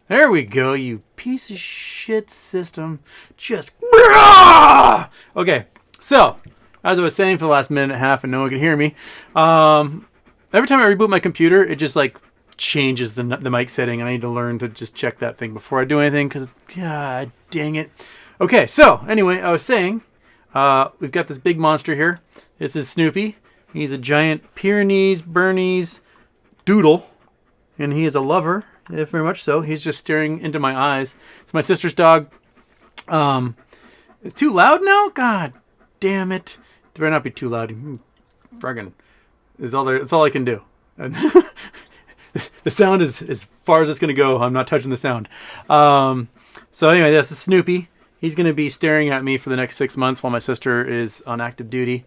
There we go, you piece of shit system. Just... Okay, so, as I was saying for the last minute and a half and no one could hear me, every time I reboot my computer, it just like changes the mic setting, and I need to learn to just check that thing before I do anything, because, god dang it. Okay, so, anyway, I was saying, we've got this big monster here. This is Snoopy. He's a giant Pyrenees, Bernese doodle, and he is a lover, if very much so. He's just staring into my eyes. It's my sister's dog. It's too loud now? God damn it. It better not be too loud. Friggin'. It's all I can do. The sound is as far as it's going to go. I'm not touching the sound. So anyway, this is Snoopy. He's going to be staring at me for the next 6 months while my sister is on active duty.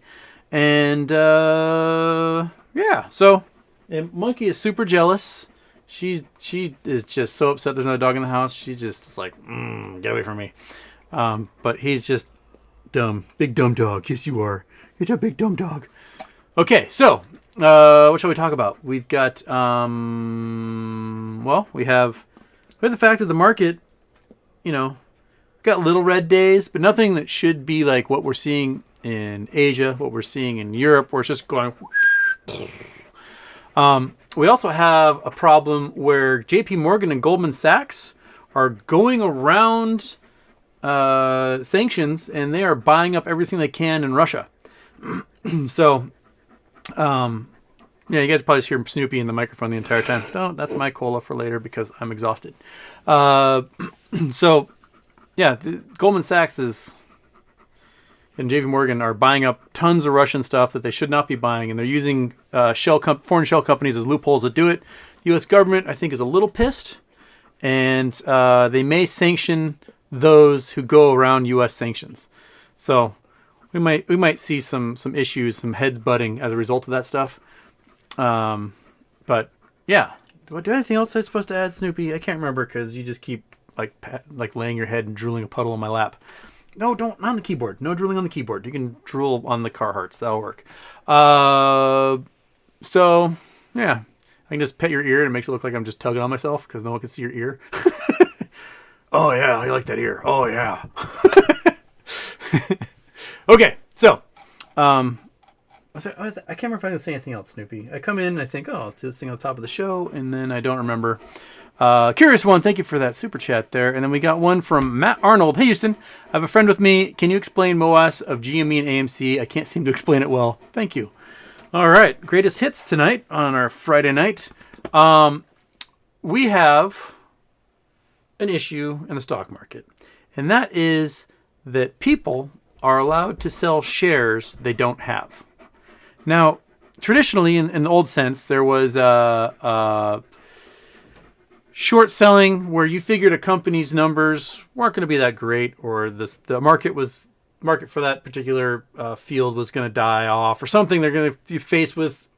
And, yeah. So, and Monkey is super jealous. She is just so upset there's no dog in the house. She's just like, get away from me. But he's just dumb. Big dumb dog. Yes, you are. You're a big dumb dog. Okay, so, what shall we talk about? We've got, we have the fact that the market, got little red days, but nothing that should be like what we're seeing in Asia, what we're seeing in Europe, where it's just going. We also have a problem where JP Morgan and Goldman Sachs are going around sanctions, and they are buying up everything they can in Russia. So, you guys probably just hear Snoopy in the microphone the entire time. No, that's my cola for later because I'm exhausted. So, yeah, Goldman Sachs and JP Morgan are buying up tons of Russian stuff that they should not be buying, and they're using foreign shell companies as loopholes to do it. The U.S. government, I think, is a little pissed, and they may sanction those who go around U.S. sanctions. So we might see some issues, some heads butting as a result of that stuff. But yeah, do I do anything else I'm supposed to add, Snoopy? I can't remember because you just keep like laying your head and drooling a puddle on my lap. No, not on the keyboard. No drooling on the keyboard. You can drool on the Carhartts. That'll work. So, yeah. I can just pet your ear and it makes it look like I'm just tugging on myself because no one can see your ear. Oh, yeah. I like that ear. Oh, yeah. Okay. So, I can't remember if I can say anything else, Snoopy. I come in and I think, it's this thing on the top of the show, and then I don't remember. Curious One, thank you for that super chat there. And then we got one from Matt Arnold. Hey, Houston, I have a friend with me. Can you explain MOASS of GME and AMC? I can't seem to explain it well. Thank you. All right. Greatest hits tonight on our Friday night. We have an issue in the stock market, and that is that people are allowed to sell shares they don't have. Now, traditionally, in the old sense, there was short selling where you figured a company's numbers weren't going to be that great, or the market for that particular field was going to die off, or something. They're going to be faced with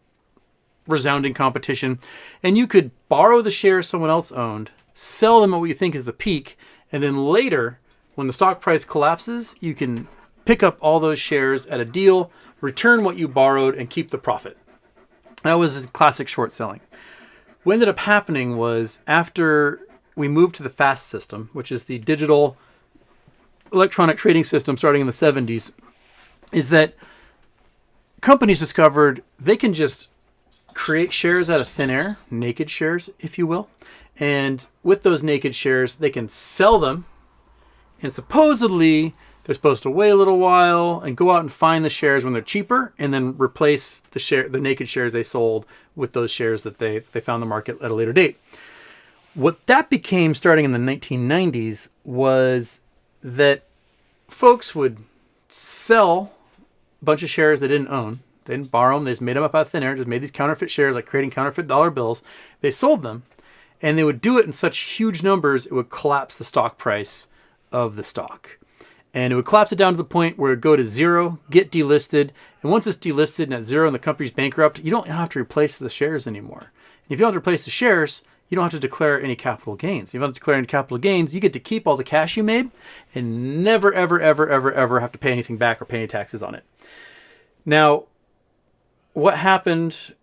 resounding competition, and you could borrow the shares someone else owned, sell them at what you think is the peak, and then later, when the stock price collapses, you can pick up all those shares at a deal, return what you borrowed, and keep the profit. That was classic short selling. What ended up happening was, after we moved to the FAST system, which is the digital electronic trading system starting in the 70s, is that companies discovered they can just create shares out of thin air, naked shares, if you will. And with those naked shares, they can sell them. And supposedly, they're supposed to wait a little while and go out and find the shares when they're cheaper, and then replace the naked shares they sold with those shares that they found the market at a later date. What that became starting in the 1990s was that folks would sell a bunch of shares they didn't own. They didn't borrow them. They just made them up out of thin air, just made these counterfeit shares, like creating counterfeit dollar bills. They sold them, and they would do it in such huge numbers, it would collapse the stock price of the stock. And it would collapse it down to the point where it would go to zero, get delisted. And once it's delisted and at zero and the company's bankrupt, you don't have to replace the shares anymore. And if you don't have to replace the shares, you don't have to declare any capital gains. If you don't have to declare any capital gains, you get to keep all the cash you made and never, ever, ever, ever, ever have to pay anything back or pay any taxes on it. Now, what happened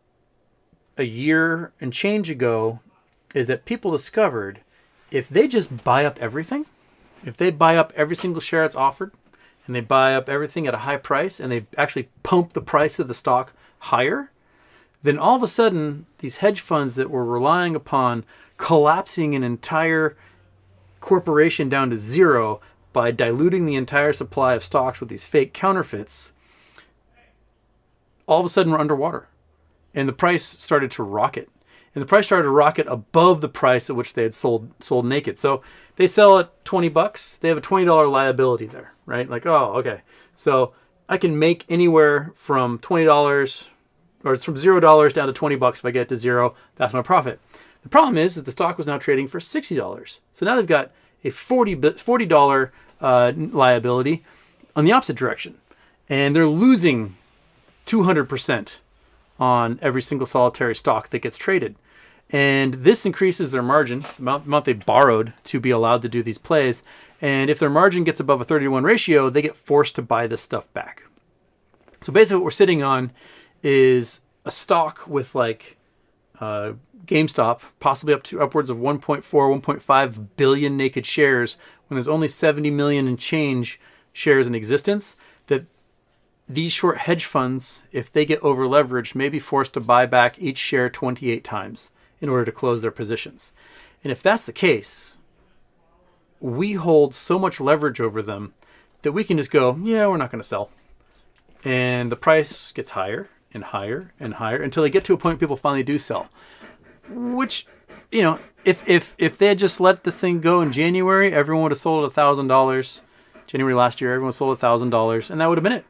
a year and change ago is that people discovered if they just buy up everything, if they buy up every single share that's offered, and they buy up everything at a high price, and they actually pump the price of the stock higher, then all of a sudden, these hedge funds that were relying upon collapsing an entire corporation down to zero by diluting the entire supply of stocks with these fake counterfeits, all of a sudden were underwater. And the price started to rocket. And the price started to rocket above the price at which they had sold naked. So they sell at $20. They have a $20 liability there, right? Like, oh, okay. So I can make anywhere from $20, or it's from $0 down to $20 if I get to zero. That's my profit. The problem is that the stock was now trading for $60. So now they've got a $40 liability on the opposite direction. And they're losing 200% on every single solitary stock that gets traded. And this increases their margin, the amount they borrowed to be allowed to do these plays. And if their margin gets above a 30-to-1 ratio, they get forced to buy this stuff back. So basically what we're sitting on is a stock with like GameStop, possibly upwards of 1.4, 1.5 billion naked shares, when there's only 70 million and change shares in existence, that these short hedge funds, if they get over leveraged, may be forced to buy back each share 28 times in order to close their positions. And if that's the case, we hold so much leverage over them that we can just go, yeah, we're not going to sell. And the price gets higher and higher and higher until they get to a point people finally do sell. Which, you know, if they had just let this thing go in January, everyone would have sold $1,000. January last year, everyone sold $1,000, and that would have been it.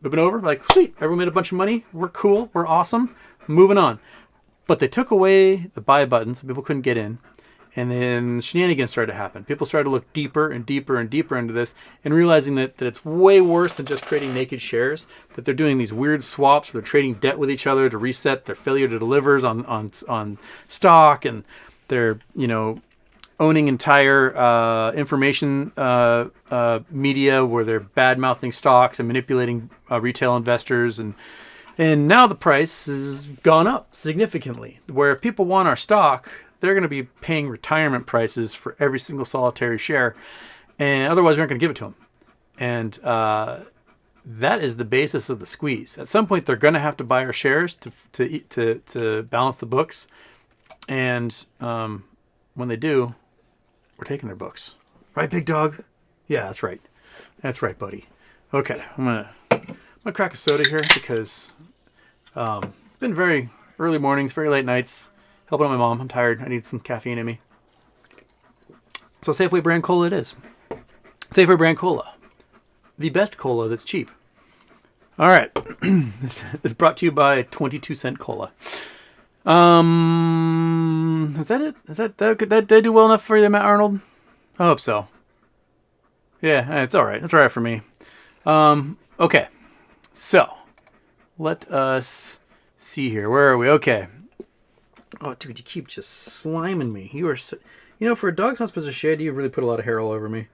Would have been over. Like, sweet, everyone made a bunch of money. We're cool. We're awesome. Moving on. But they took away the buy button, so people couldn't get in. And then shenanigans started to happen. People started to look deeper and deeper and deeper into this, and realizing that it's way worse than just creating naked shares, that they're doing these weird swaps, they're trading debt with each other to reset their failure to delivers on stock, and they're, you know, owning entire information media where they're bad-mouthing stocks and manipulating retail investors. And now the price has gone up significantly, where if people want our stock, they're going to be paying retirement prices for every single solitary share, and otherwise we aren't going to give it to them. And that is the basis of the squeeze. At some point, they're going to have to buy our shares to balance the books, and when they do, we're taking their books. Right, big dog? Yeah, that's right. That's right, buddy. Okay, I'm gonna crack a soda here because it's been very early mornings, very late nights. Helping out my mom. I'm tired. I need some caffeine in me. So Safeway brand cola it is. Safeway brand cola. The best cola that's cheap. All right. It's brought to you by 22-cent cola. Is that it? Did I do well enough for you, Matt Arnold? I hope so. Yeah, it's all right. It's all right for me. Okay. So, let us see here. Where are we? Okay. Oh, dude, you keep just sliming me. You are, you know, for a dog that's not supposed to shed, you really put a lot of hair all over me.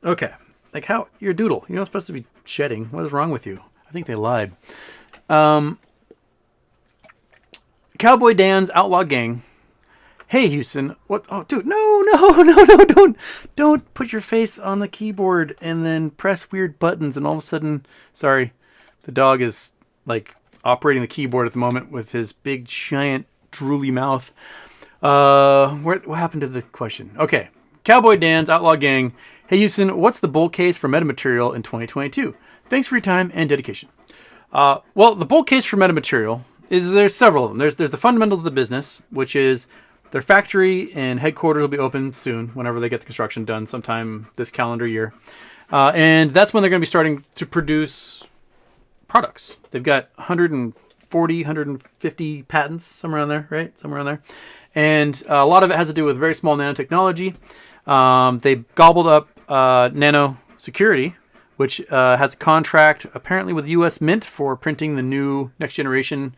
Okay. Like how, you're a doodle. You're not supposed to be shedding. What is wrong with you? I think they lied. Cowboy Dan's Outlaw Gang. Hey, Houston. What? Oh, dude, no, don't put your face on the keyboard and then press weird buttons and all of a sudden, sorry, the dog is like operating the keyboard at the moment with his big, giant, drooly mouth. What happened to the question? Okay. Cowboy Dan's Outlaw Gang. Hey, Houston, what's the bull case for Metamaterial in 2022? Thanks for your time and dedication. Well, the bull case for Metamaterial is there's several of them. There's the fundamentals of the business, which is their factory and headquarters will be open soon, whenever they get the construction done, sometime this calendar year. And that's when they're going to be starting to produce products. They've got 140, 150 patents, somewhere around there, right? Somewhere around there. And a lot of it has to do with very small nanotechnology. They gobbled up Nano Security, which has a contract apparently with U.S. Mint for printing the new next generation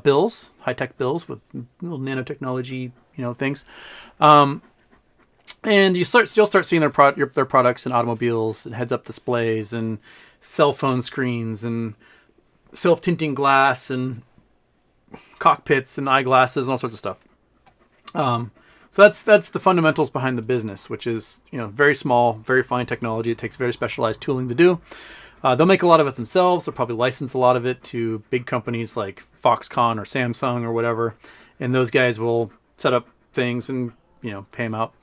bills, high-tech bills with little nanotechnology, things. And you'll start seeing their products in automobiles and heads-up displays and cell phone screens and self-tinting glass and cockpits and eyeglasses and all sorts of stuff. So that's the fundamentals behind the business, which is, very small, very fine technology. It takes very specialized tooling to do. They'll make a lot of it themselves. They'll probably license a lot of it to big companies like Foxconn or Samsung or whatever, and those guys will set up things and pay them out.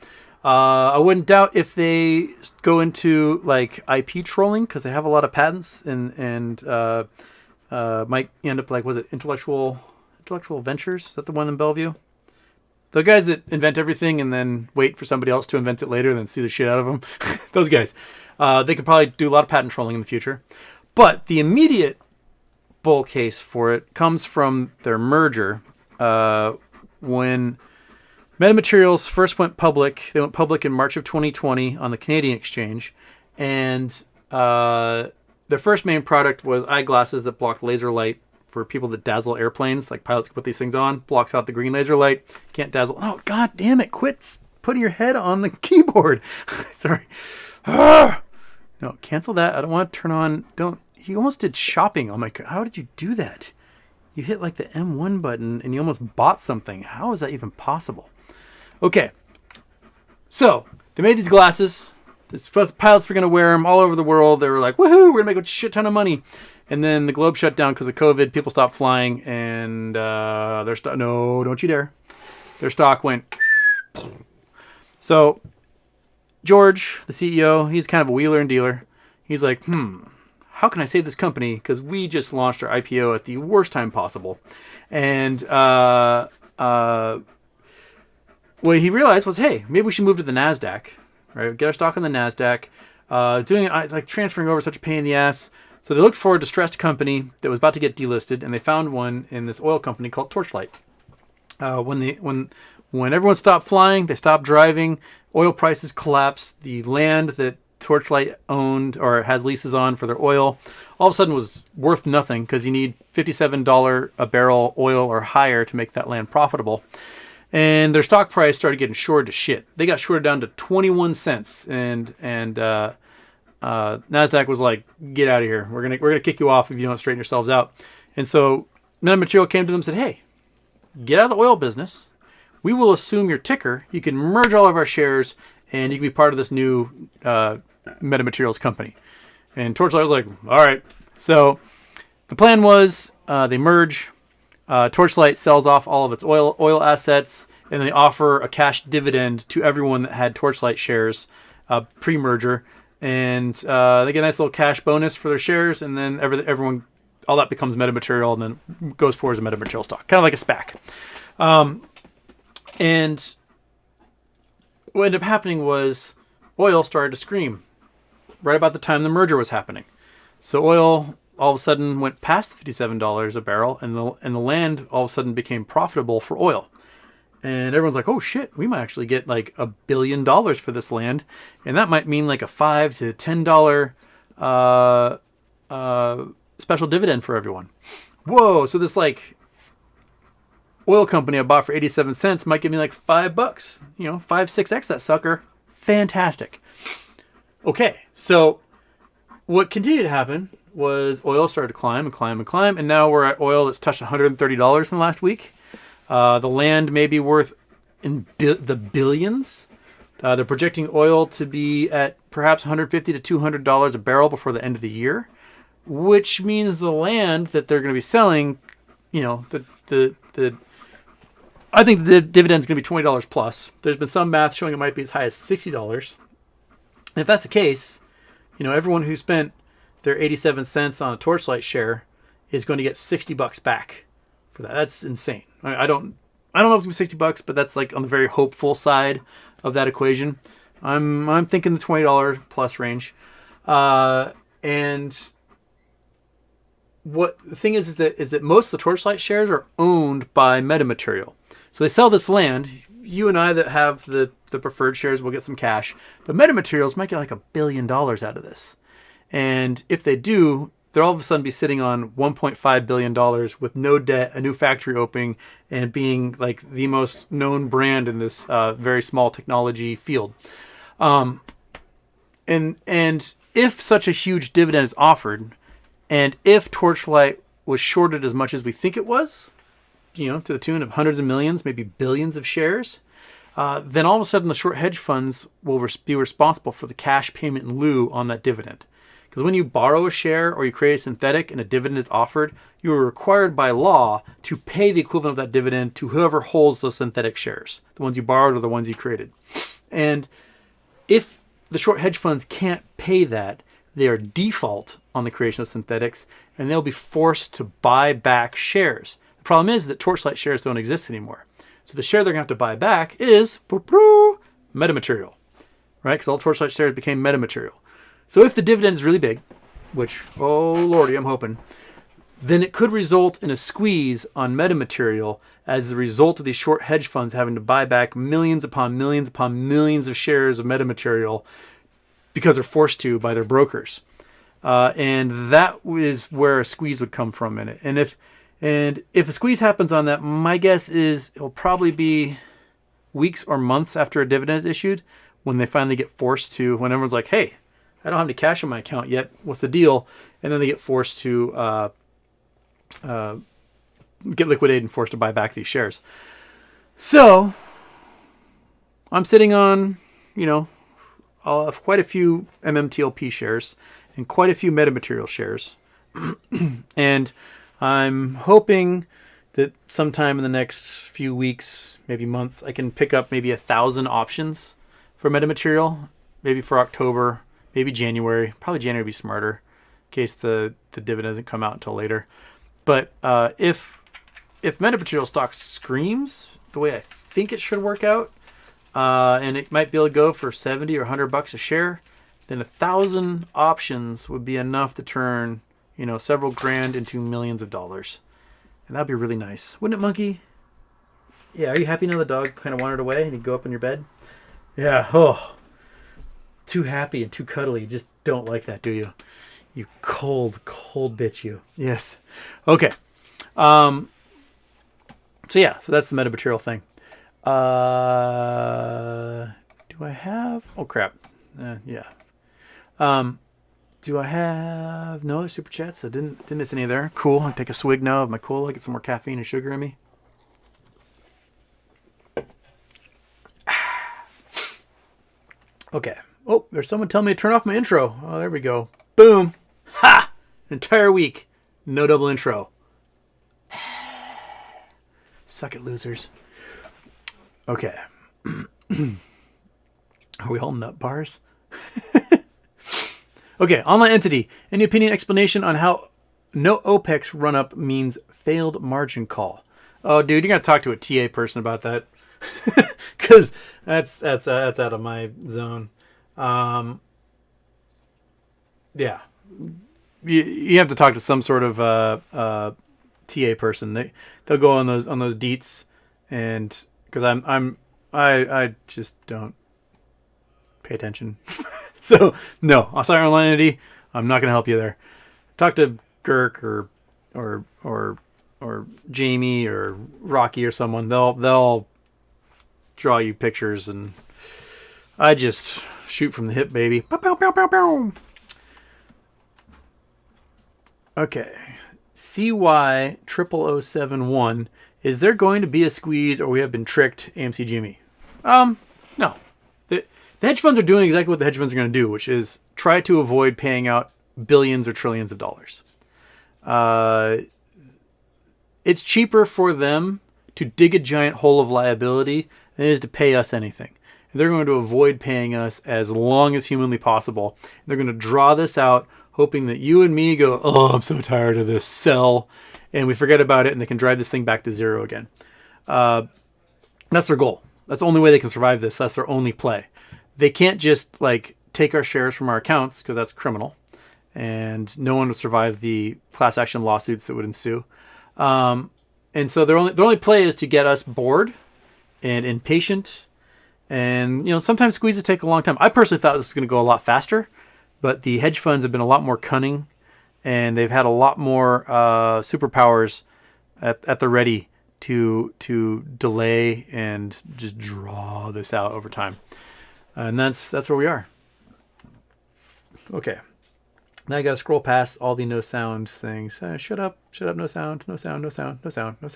I wouldn't doubt if they go into like IP trolling, because they have a lot of patents and might end up like, was it intellectual ventures? Is that the one in Bellevue? The guys that invent everything and then wait for somebody else to invent it later and then sue the shit out of them. Those guys. They could probably do a lot of patent trolling in the future. But the immediate bull case for it comes from their merger. When Metamaterials first went public, they went public in March of 2020 on the Canadian exchange. And their first main product was eyeglasses that block laser light for people that dazzle airplanes. Like pilots can put these things on, blocks out the green laser light, can't dazzle. Oh, god damn it, quit putting your head on the keyboard. Sorry. No, cancel that. I don't want to turn on. You almost did shopping. Oh my god, how did you do that? You hit like the M1 button and you almost bought something. How is that even possible? Okay. So, they made these glasses. The pilots were going to wear them all over the world. They were like, woohoo, we're going to make a shit ton of money. And then the globe shut down because of COVID. People stopped flying, and no, don't you dare. Their stock went. So, George, the CEO, he's kind of a wheeler and dealer. He's like, how can I save this company? Because we just launched our IPO at the worst time possible. And what he realized was, hey, maybe we should move to the NASDAQ. Right? Get our stock on the NASDAQ. Transferring over such a pain in the ass. So they looked for a distressed company that was about to get delisted, and they found one in this oil company called Torchlight. When everyone stopped flying, they stopped driving, oil prices collapsed, the land that Torchlight owned or has leases on for their oil all of a sudden was worth nothing, because you need $57 a barrel oil or higher to make that land profitable. And their stock price started getting shorted to shit. They got shorted down to 21 cents, and NASDAQ was like, get out of here. We're gonna kick you off if you don't straighten yourselves out. And so Metamaterial came to them and said, hey, get out of the oil business. We will assume your ticker. You can merge all of our shares, and you can be part of this new Metamaterials company. And Torchlight was like, all right. So the plan was they merge. Torchlight sells off all of its oil assets, and they offer a cash dividend to everyone that had Torchlight shares pre-merger. And they get a nice little cash bonus for their shares, and then everyone, all that becomes Metamaterial, and then goes forward as a Metamaterial stock, kind of like a SPAC. And what ended up happening was oil started to scream right about the time the merger was happening. So oil all of a sudden went past $57 a barrel, and the land all of a sudden became profitable for oil. And everyone's like, oh shit, we might actually get like $1 billion for this land. And that might mean like a $5 to $10 special dividend for everyone. Whoa, so this like oil company I bought for 87 cents might give me like $5, 5-6x that sucker. Fantastic. Okay, so what continued to happen was oil started to climb and climb and climb, and now we're at oil that's touched $130 in the last week. The land may be worth in the billions. They're projecting oil to be at perhaps $150 to $200 a barrel before the end of the year, which means the land that they're going to be selling, I think the dividend's going to be $20 plus. There's been some math showing it might be as high as $60. And if that's the case, everyone who spent their 87 cents on a Torchlight share is going to get $60 back for that. That's insane. I don't know if it's going to be $60, but that's like on the very hopeful side of that equation. I'm thinking the $20 plus range. And what the thing is that most of the Torchlight shares are owned by Metamaterial. So they sell this land. You and I that have the preferred shares will get some cash, but Metamaterials might get like $1 billion out of this. And if they do, they'll all of a sudden be sitting on $1.5 billion with no debt, a new factory opening, and being like the most known brand in this very small technology field. And if such a huge dividend is offered, and if Torchlight was shorted as much as we think it was, to the tune of hundreds of millions, maybe billions of shares, then all of a sudden the short hedge funds will be responsible for the cash payment in lieu on that dividend. Because when you borrow a share or you create a synthetic and a dividend is offered, you are required by law to pay the equivalent of that dividend to whoever holds those synthetic shares, the ones you borrowed or the ones you created. And if the short hedge funds can't pay that, they are default on the creation of synthetics, and they'll be forced to buy back shares. The problem is that Torchlight shares don't exist anymore. So the share they're going to have to buy back is Metamaterial, right? Because all Torchlight shares became Metamaterial. So if the dividend is really big, which, oh lordy, I'm hoping, then it could result in a squeeze on Metamaterial as a result of these short hedge funds having to buy back millions upon millions upon millions of shares of Metamaterial because they're forced to by their brokers. And that is where a squeeze would come from in it. And if a squeeze happens on that, my guess is it'll probably be weeks or months after a dividend is issued when they finally get forced to, when everyone's like, hey, I don't have any cash in my account yet. What's the deal? And then they get forced to get liquidated and forced to buy back these shares. So I'm sitting on, quite a few MMTLP shares and quite a few Metamaterial shares. And I'm hoping that sometime in the next few weeks, maybe months, I can pick up maybe 1,000 options for Metamaterial, maybe for October, maybe January. Probably January would be smarter in case the dividend doesn't come out until later. But if Metamaterial stock screams the way I think it should work out, and it might be able to go for 70 or $100 a share, then 1,000 options would be enough to turn, several grand into millions of dollars. And that'd be really nice. Wouldn't it, Monkey? Yeah, are you happy now the dog kind of wandered away and he'd go up in your bed? Yeah, too happy and too cuddly. You just don't like that, do you? You cold bitch, you. Yes. Okay. So that's the Metamaterial thing. Do I have... Oh, crap. Yeah. Do I have no other super chats? I didn't miss any there. Cool. I'll take a swig now of my cola, get some more caffeine and sugar in me. Okay. Oh, there's someone telling me to turn off my intro. Oh, there we go. Boom. Ha! Entire week. No double intro. Suck it, losers. Okay. Are we all nut bars? Okay, online entity. Any opinion, explanation on how no OPEX run-up means failed margin call? Oh, dude, you're going to talk to a TA person about that. Because that's out of my zone. Yeah. You have to talk to some sort of TA person. They'll go on those deets, and because I just don't pay attention. So no, I'll sorry, online entity. I'm not going to help you there. Talk to Girk or Jamie or Rocky or someone. They'll draw you pictures, and I just shoot from the hip, baby. Pow, pow, pow, pow, pow. Okay, CY00071. Is there going to be a squeeze, or we have been tricked, AMC Jimmy? No. The hedge funds are doing exactly what the hedge funds are going to do, which is try to avoid paying out billions or trillions of dollars. It's cheaper for them to dig a giant hole of liability than it is to pay us anything. And they're going to avoid paying us as long as humanly possible. They're going to draw this out, hoping that you and me go, oh, I'm so tired of this, sell, and we forget about it, and they can drive this thing back to zero again. That's their goal. That's the only way they can survive this. That's their only play. They can't just take our shares from our accounts, because that's criminal, and no one would survive the class action lawsuits that would ensue. And so their only play is to get us bored and impatient, and sometimes squeezes take a long time. I personally thought this was going to go a lot faster, but the hedge funds have been a lot more cunning, and they've had a lot more superpowers at the ready to delay and just draw this out over time. And that's where we are. Okay. Now I got to scroll past all the no sound things. Shut up, no sound, no sound, no sound, no sound, no sound,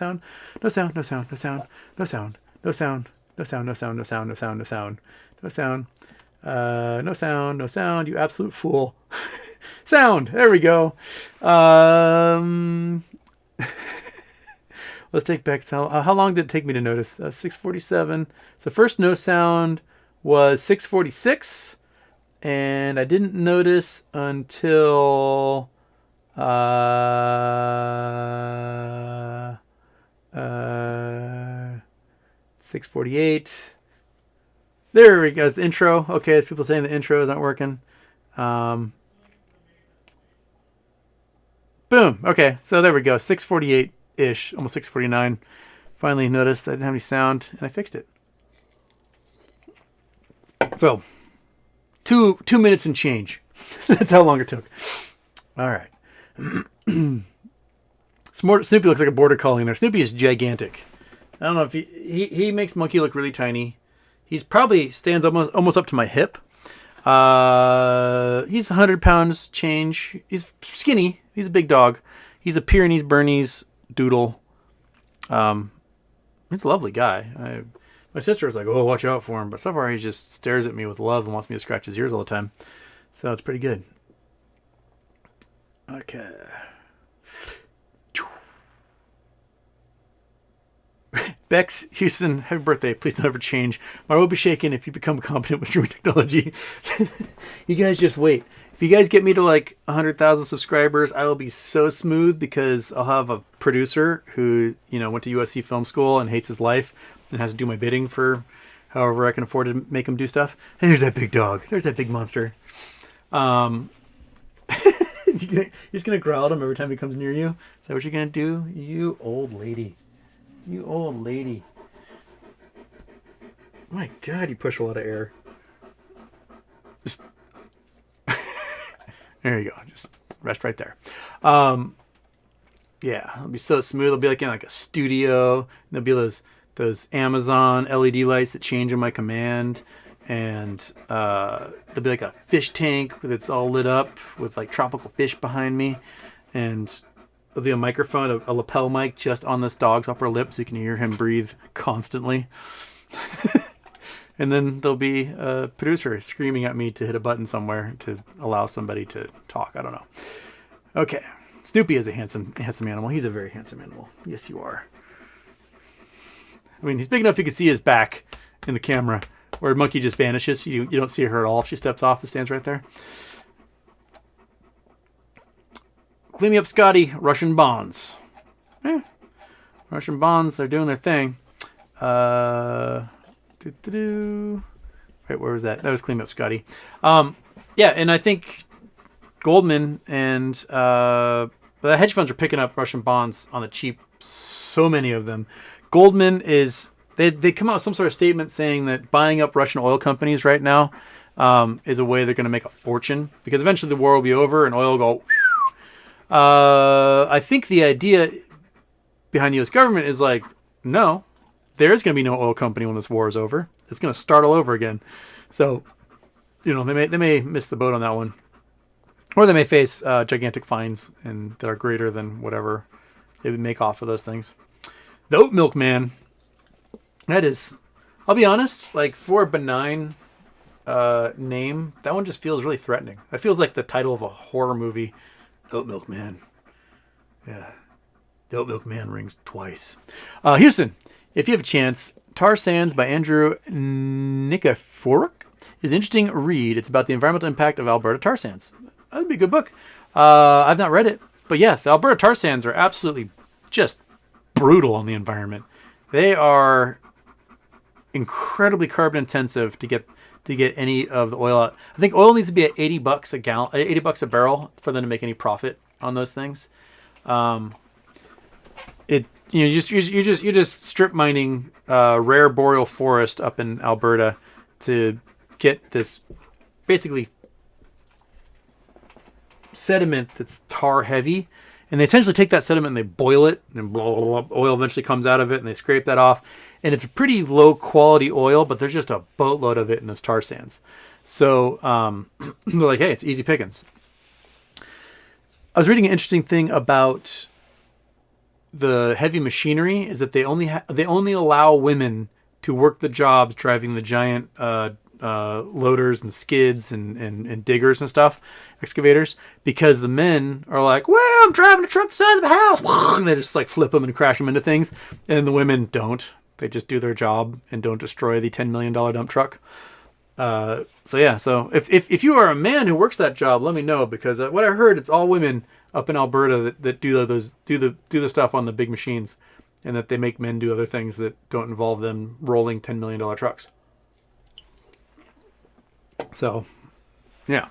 no sound, no sound, no sound, no sound, no sound, No sound, no sound, no sound, no sound, no sound, no sound. No sound, no sound, you absolute fool. Sound, there we go. Let's take back. How long did it take me to notice? 6:47. So first no sound was 6:46, and I didn't notice until 6:48. There we go. It's the intro. Okay, as people saying the intro isn't working. Boom. Okay, so there we go. 6:48-ish, almost 6:49. Finally noticed I didn't have any sound, and I fixed it. So, two minutes and change. That's how long it took. All right. Snoopy looks like a border collie in there. Snoopy is gigantic. I don't know if he makes Monkey look really tiny. He's probably stands almost up to my hip. He's 100 pounds change. He's skinny. He's a big dog. He's a Pyrenees Bernese doodle. He's a lovely guy. My sister was like, "Oh, watch out for him," but so far he just stares at me with love and wants me to scratch his ears all the time. So it's pretty good. Okay. Bex Houston, happy birthday. Please don't ever change. My will be shaken if you become competent with streaming technology. You guys just wait. If you guys get me to like 100,000 subscribers, I will be so smooth because I'll have a producer who, went to USC film school and hates his life and has to do my bidding for however I can afford to make him do stuff. And there's that big dog. There's that big monster. You're just going to growl at him every time he comes near you? Is that what you're going to do? You old lady. You old lady. My God, you push a lot of air. Just there you go. Just rest right there. Yeah, it'll be so smooth. It'll be like in like a studio. There'll be those Amazon LED lights that change on my command, and there'll be like a fish tank that's all lit up with like tropical fish behind me, and there'll be a microphone, a lapel mic just on this dog's upper lip so you can hear him breathe constantly. And then there'll be a producer screaming at me to hit a button somewhere to allow somebody to talk. I don't know. Okay. Snoopy is a handsome animal. He's a very handsome animal. Yes, you are. I mean, he's big enough you can see his back in the camera, where Monkey just vanishes. You don't see her at all if she steps off. It stands right there. Clean me up, Scotty. Russian bonds. Russian bonds, they're doing their thing. Right, where was that? That was Clean Me Up, Scotty. Yeah, and I think Goldman and the hedge funds are picking up Russian bonds on the cheap. So many of them. Goldman is... They come out with some sort of statement saying that buying up Russian oil companies right now is a way they're going to make a fortune. Because eventually the war will be over and oil will go... I think the idea behind the U.S. government is like, no, there's going to be no oil company when this war is over. It's going to start all over again. So, they may miss the boat on that one. Or they may face gigantic fines that are greater than whatever they would make off of those things. The Oat Milk Man. That is, I'll be honest, like for a benign name, that one just feels really threatening. That feels like the title of a horror movie. Oat Milk Man. Yeah. The Oat Milk Man rings twice. Houston, if you have a chance, Tar Sands by Andrew Nikiforuk is an interesting read. It's about the environmental impact of Alberta tar sands. That'd be a good book. I've not read it. But yeah, the Alberta tar sands are absolutely just brutal on the environment. They are incredibly carbon intensive to get any of the oil out. I think oil needs to be at $80 a gallon, $80 a barrel for them to make any profit on those things. You're just strip mining rare boreal forest up in Alberta to get this basically sediment that's tar heavy, and they essentially take that sediment and they boil it, and oil eventually comes out of it, and they scrape that off, and it's a pretty low quality oil, but there's just a boatload of it in those tar sands. So they're like, hey, it's easy pickings. I was reading an interesting thing about the heavy machinery is that they only allow women to work the jobs, driving the giant loaders and skids and diggers and stuff, excavators, because the men are like, well, I'm driving a truck the size of a house, and they just like flip them and crash them into things, and the women don't. They just do their job and don't destroy the $10 million dump truck. So if you are a man who works that job, let me know, because what I heard, it's all women up in Alberta that do the stuff on the big machines, and that they make men do other things that don't involve them rolling $10 million trucks. So, yeah.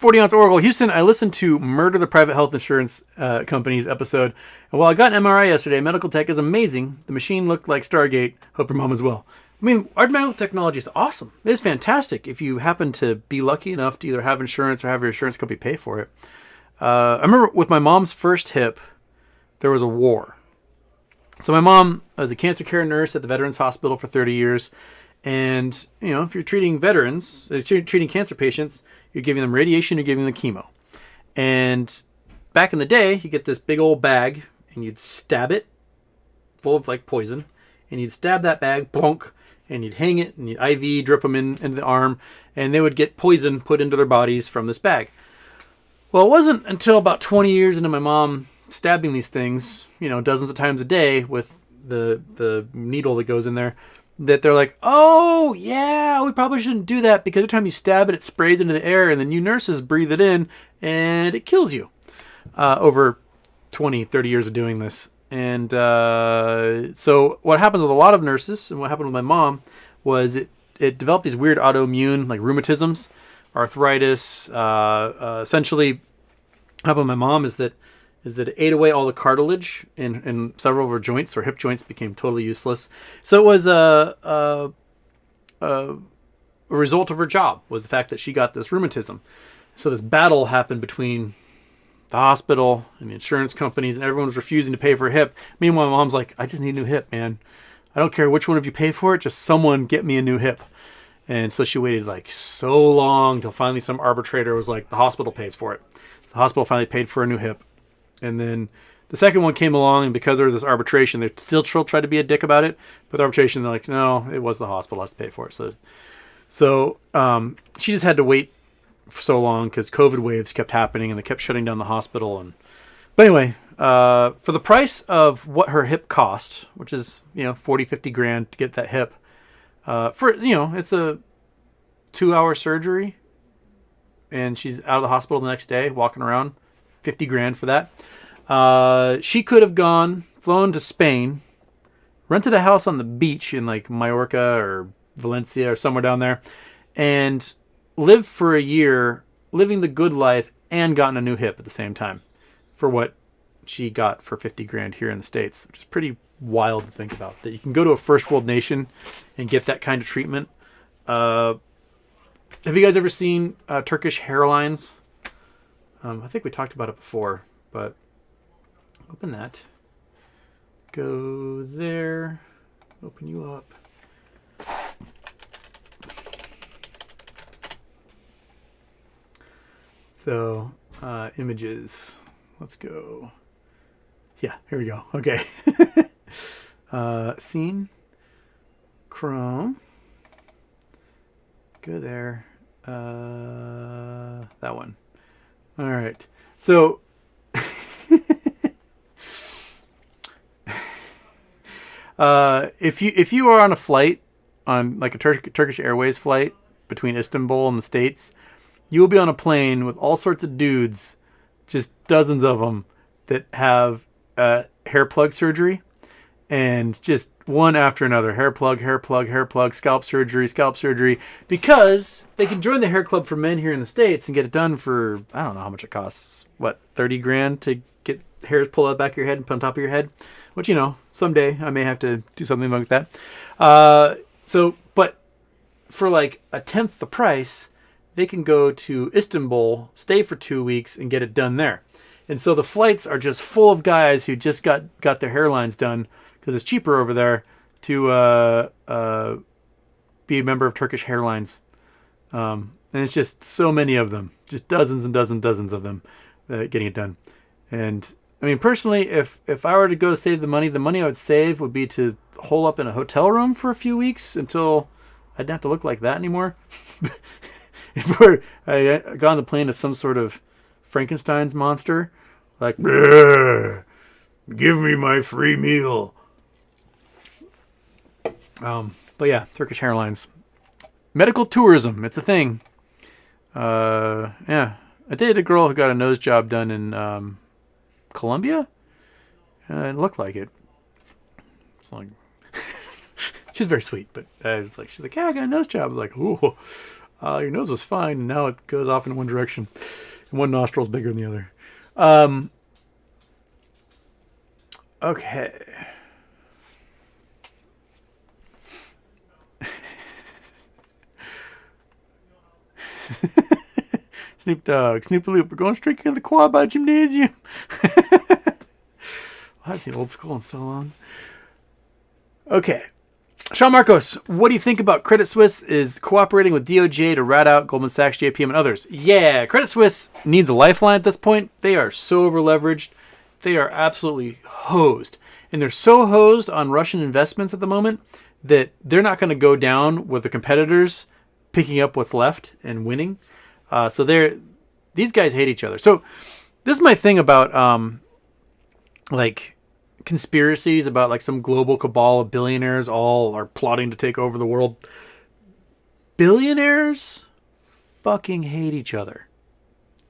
40-ounce Oracle. Houston, I listened to Murder the Private Health Insurance Company's episode, and while I got an MRI yesterday, medical tech is amazing. The machine looked like Stargate. Hope your mom as well. I mean, our medical technology is awesome. It is fantastic if you happen to be lucky enough to either have insurance or have your insurance company pay for it. I remember with my mom's first hip, there was a war. So my mom was a cancer care nurse at the Veterans Hospital for 30 years. And, you know, if you're treating veterans, if you're treating cancer patients, you're giving them radiation, you're giving them chemo. And back in the day, you get this big old bag, and you'd stab it, full of like poison, and you'd stab that bag, plonk, and you'd hang it, and you'd IV drip them into the arm, and they would get poison put into their bodies from this bag. Well, it wasn't until about 20 years into my mom stabbing these things, you know, dozens of times a day with the needle that goes in there, that they're like, oh, yeah, we probably shouldn't do that, because every time you stab it, it sprays into the air, and then you nurses breathe it in, and it kills you. Over 20, 30 years of doing this. And so what happens with a lot of nurses, and what happened with my mom, was it developed these weird autoimmune, like rheumatisms, arthritis. Essentially, what happened with my mom is that it ate away all the cartilage in several of her joints. Her hip joints became totally useless. So it was a result of her job, was the fact that she got this rheumatism. So this battle happened between the hospital and the insurance companies, and everyone was refusing to pay for a hip. Meanwhile, my mom's like, I just need a new hip, man. I don't care which one of you pay for it, just someone get me a new hip. And so she waited like so long till finally some arbitrator was like, the hospital pays for it. The hospital finally paid for a new hip. And then the second one came along, and because there was this arbitration, they still tried to be a dick about it. But the arbitration, they're like, no, it was the hospital has to pay for it. So she just had to wait for so long because COVID waves kept happening, and they kept shutting down the hospital. But anyway, for the price of what her hip cost, which is, you know, 40, 50 grand to get that hip, it's a 2-hour surgery, and she's out of the hospital the next day, walking around, 50 grand for that. She could have flown to Spain, rented a house on the beach in like Mallorca or Valencia or somewhere down there, and lived for a year, living the good life, and gotten a new hip at the same time for what she got for 50 grand here in the States, which is pretty wild to think about, that you can go to a first world nation and get that kind of treatment. Have you guys ever seen Turkish hairlines? I think we talked about it before, but open that. Go there. Open you up. So, images. Let's go. Yeah, here we go. Okay. Scene. Chrome. Go there. That one. All right. So, if you are on a flight, on like a Turkish Airways flight between Istanbul and the States, you will be on a plane with all sorts of dudes, just dozens of them, that have hair plug surgery, and just one after another, hair plug, scalp surgery, because they can join the hair club for men here in the States and get it done for, I don't know how much it costs, 30 grand to get hairs pulled out the back of your head and put on top of your head, which, you know, someday I may have to do something like that. But for like a tenth the price, they can go to Istanbul, stay for 2 weeks, and get it done there. And so the flights are just full of guys who just got their hairlines done, because it's cheaper over there to be a member of Turkish Airlines. And it's just so many of them, just dozens and dozens of them getting it done. And I mean, personally, if I were to go save the money I would save would be to hole up in a hotel room for a few weeks until I didn't have to look like that anymore. Before I got on the plane as some sort of Frankenstein's monster, like, give me my free meal. But yeah, Turkish Airlines. Medical tourism, it's a thing. Yeah. I dated a girl who got a nose job done in Colombia. It looked like it. It's like she was very sweet, but it's like she's like, yeah, I got a nose job. I was like, ooh, your nose was fine, and now it goes off in one direction, and one nostril's bigger than the other. Okay. Snoop Dogg, Snoopy Loop, we're going streaking in the quad by gymnasium. I haven't seen Old School in so long. Okay. Sean Marcos, what do you think about Credit Suisse is cooperating with DOJ to rat out Goldman Sachs, JPM, and others? Yeah, Credit Suisse needs a lifeline at this point. They are so over-leveraged. They are absolutely hosed. And they're so hosed on Russian investments at the moment that they're not going to go down with the competitors picking up what's left and winning. So these guys hate each other. So this is my thing about like conspiracies about like some global cabal of billionaires all are plotting to take over the world. Billionaires fucking hate each other.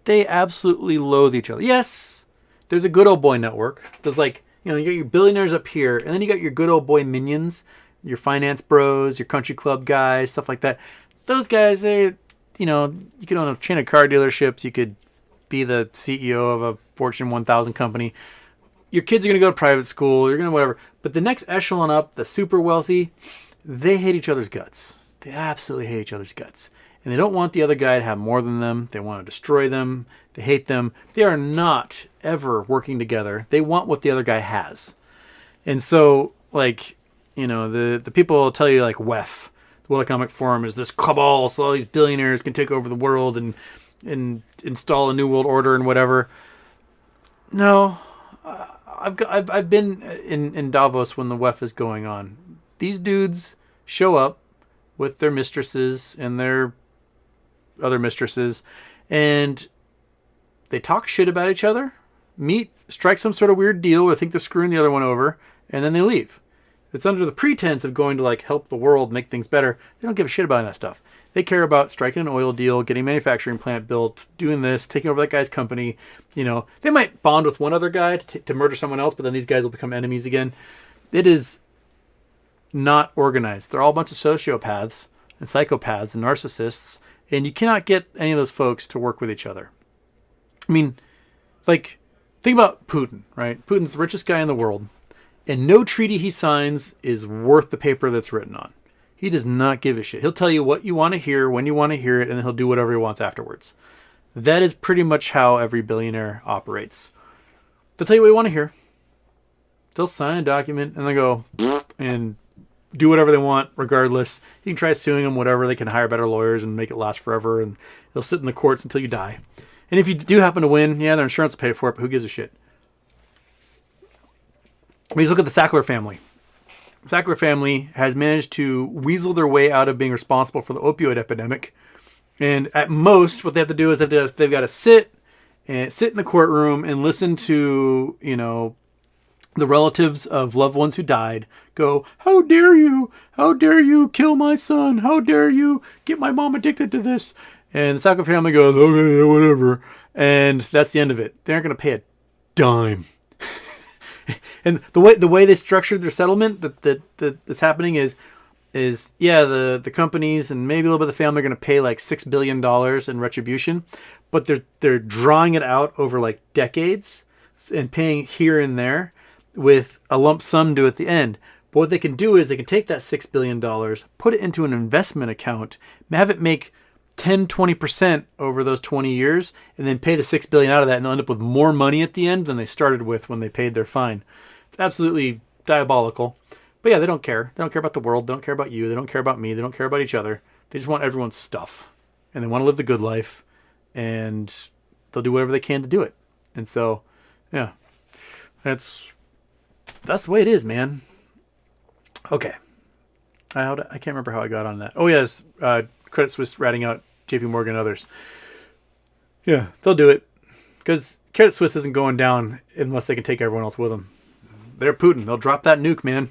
They absolutely loathe each other. Yes, there's a good old boy network. There's like, you got your billionaires up here, and then you got your good old boy minions, your finance bros, your country club guys, stuff like that. Those guys, you could own a chain of car dealerships. You could be the CEO of a Fortune 1000 company. Your kids are going to go to private school. You're going to whatever. But the next echelon up, the super wealthy, they hate each other's guts. They absolutely hate each other's guts. And they don't want the other guy to have more than them. They want to destroy them. They hate them. They are not ever working together. They want what the other guy has. And so, like, the people tell you, like, WEF, the World Economic Forum, is this cabal, so all these billionaires can take over the world and install a new world order and whatever. No, I've been in Davos when the WEF is going on. These dudes show up with their mistresses and their other mistresses, and they talk shit about each other, meet, strike some sort of weird deal where they think they're screwing the other one over, and then they leave. It's under the pretense of going to like help the world make things better. They don't give a shit about that stuff. They care about striking an oil deal, getting a manufacturing plant built, doing this, taking over that guy's company. They might bond with one other guy to murder someone else, but then these guys will become enemies again. It is not organized. They're all a bunch of sociopaths and psychopaths and narcissists, and you cannot get any of those folks to work with each other. I mean, like, think about Putin, right? Putin's the richest guy in the world, and no treaty he signs is worth the paper that's written on. He does not give a shit. He'll tell you what you want to hear, when you want to hear it, and then he'll do whatever he wants afterwards. That is pretty much how every billionaire operates. They'll tell you what you want to hear. They'll sign a document, and they go, and do whatever they want, regardless. You can try suing them, whatever. They can hire better lawyers and make it last forever, and they'll sit in the courts until you die. And if you do happen to win, yeah, their insurance will pay for it, but who gives a shit? Please look at the Sackler family. The Sackler family has managed to weasel their way out of being responsible for the opioid epidemic. And at most, what they have to do is they've got to sit in the courtroom and listen to, the relatives of loved ones who died go, how dare you? How dare you kill my son? How dare you get my mom addicted to this? And the Sackler family goes, okay, whatever. And that's the end of it. They aren't going to pay a dime. And the way they structured their settlement that's happening is the companies and maybe a little bit of the family are going to pay like $6 billion in retribution, but they're drawing it out over like decades and paying here and there with a lump sum due at the end. But what they can do is they can take that $6 billion, put it into an investment account, have it make 10-20% over those 20 years, and then pay the $6 billion out of that, and they'll end up with more money at the end than they started with when they paid their fine. It's absolutely diabolical. But yeah, they don't care. They don't care about the world. They don't care about you. They don't care about me. They don't care about each other. They just want everyone's stuff. and they want to live the good life, and they'll do whatever they can to do it. And so, yeah, that's the way it is, man. Okay. I can't remember how I got on that. Oh, yes. Credit Suisse ratting out JP Morgan and others. Yeah, they'll do it. Because Credit Suisse isn't going down unless they can take everyone else with them. They're Putin. They'll drop that nuke, man.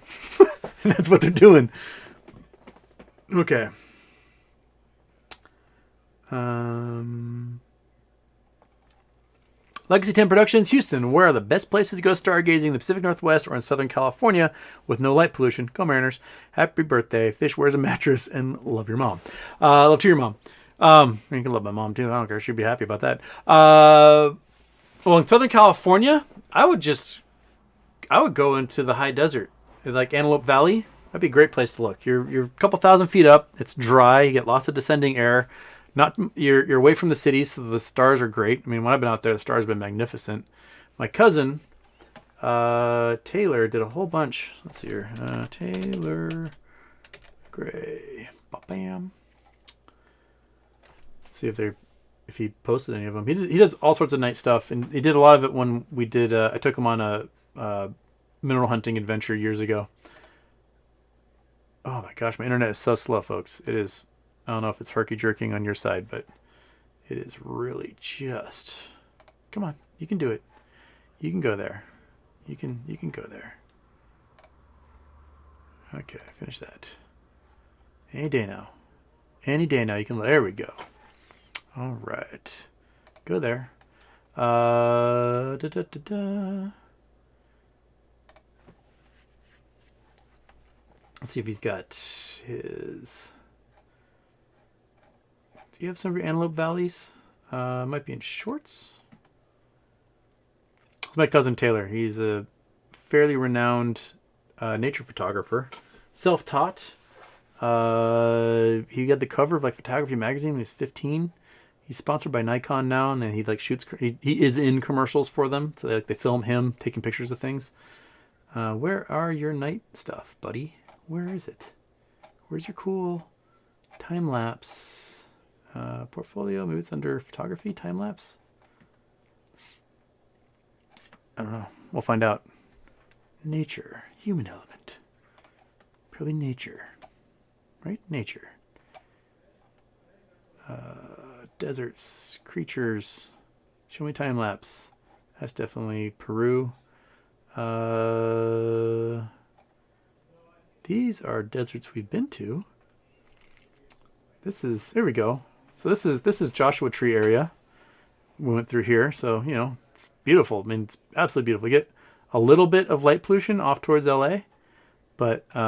And that's what they're doing. Okay. Legacy 10 Productions, Houston. Where are the best places to go stargazing in the Pacific Northwest or in Southern California with no light pollution? Go Mariners. Happy birthday. Fish wears a mattress and love your mom. Love to your mom. You can love my mom too. I don't care. She'd be happy about that. Well, in Southern California, I would go into the high desert, like Antelope Valley. That'd be a great place to look. You're a couple thousand feet up. It's dry. You get lots of descending air. You're away from the city, so the stars are great. I mean, when I've been out there, the stars have been magnificent. My cousin, Taylor, did a whole bunch. Let's see here. Taylor Gray. Bam. See if he posted any of them. He does all sorts of night stuff, and he did a lot of it when we did. I took him on a mineral hunting adventure years ago. Oh my gosh, my internet is so slow, folks. It is. I don't know if it's herky-jerking on your side, but it is really just... Come on, you can do it. You can go there. You can go there. Okay, finish that. Any day now. Any day now you can... There we go. All right. Go there. Let's see if he's got his... Do you have some of your Antelope Valleys? Might be in shorts. It's my cousin Taylor. He's a fairly renowned nature photographer. Self-taught. He had the cover of like Photography magazine when he was 15. He's sponsored by Nikon now, and then he like shoots. He is in commercials for them. So they film him taking pictures of things. Where are your night stuff, buddy? Where is it? Where's your cool time lapse? Portfolio, maybe it's under photography, time lapse. I don't know. We'll find out. Nature, human element. Probably nature, right? Nature. Deserts, creatures. Show me time lapse. That's definitely Peru. These are deserts we've been to. There we go. So this is Joshua Tree area. We went through here, so it's beautiful. I mean, it's absolutely beautiful. You get a little bit of light pollution off towards LA, but he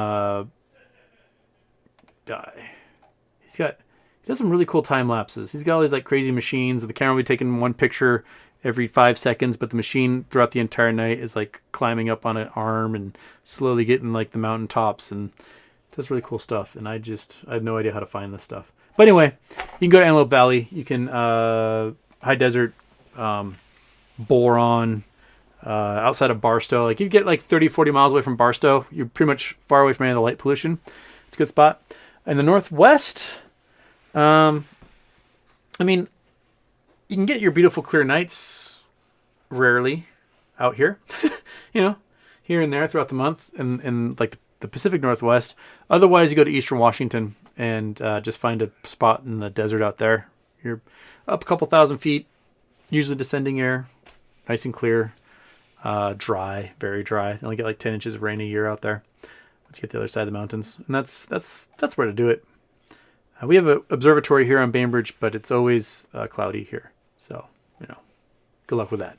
does some really cool time lapses. He's got all these like crazy machines. The camera will be taking one picture every 5 seconds, but the machine throughout the entire night is like climbing up on an arm and slowly getting like the mountain tops, and does really cool stuff. And I have no idea how to find this stuff. But anyway, you can go to Antelope Valley. You can high desert, boron, outside of Barstow. Like you get like 30, 40 miles away from Barstow. You're pretty much far away from any of the light pollution. It's a good spot. In the Northwest, I mean, you can get your beautiful clear nights rarely out here, here and there throughout the month, and like the Pacific Northwest. Otherwise, you go to Eastern Washington and just find a spot in the desert out there. You're up a couple thousand feet, usually descending air, nice and clear, dry, very dry. You only get like 10 inches of rain a year out there once you get to the other side of the mountains, and that's where to do it. We have an observatory here on Bainbridge, but it's always cloudy here, so good luck with that.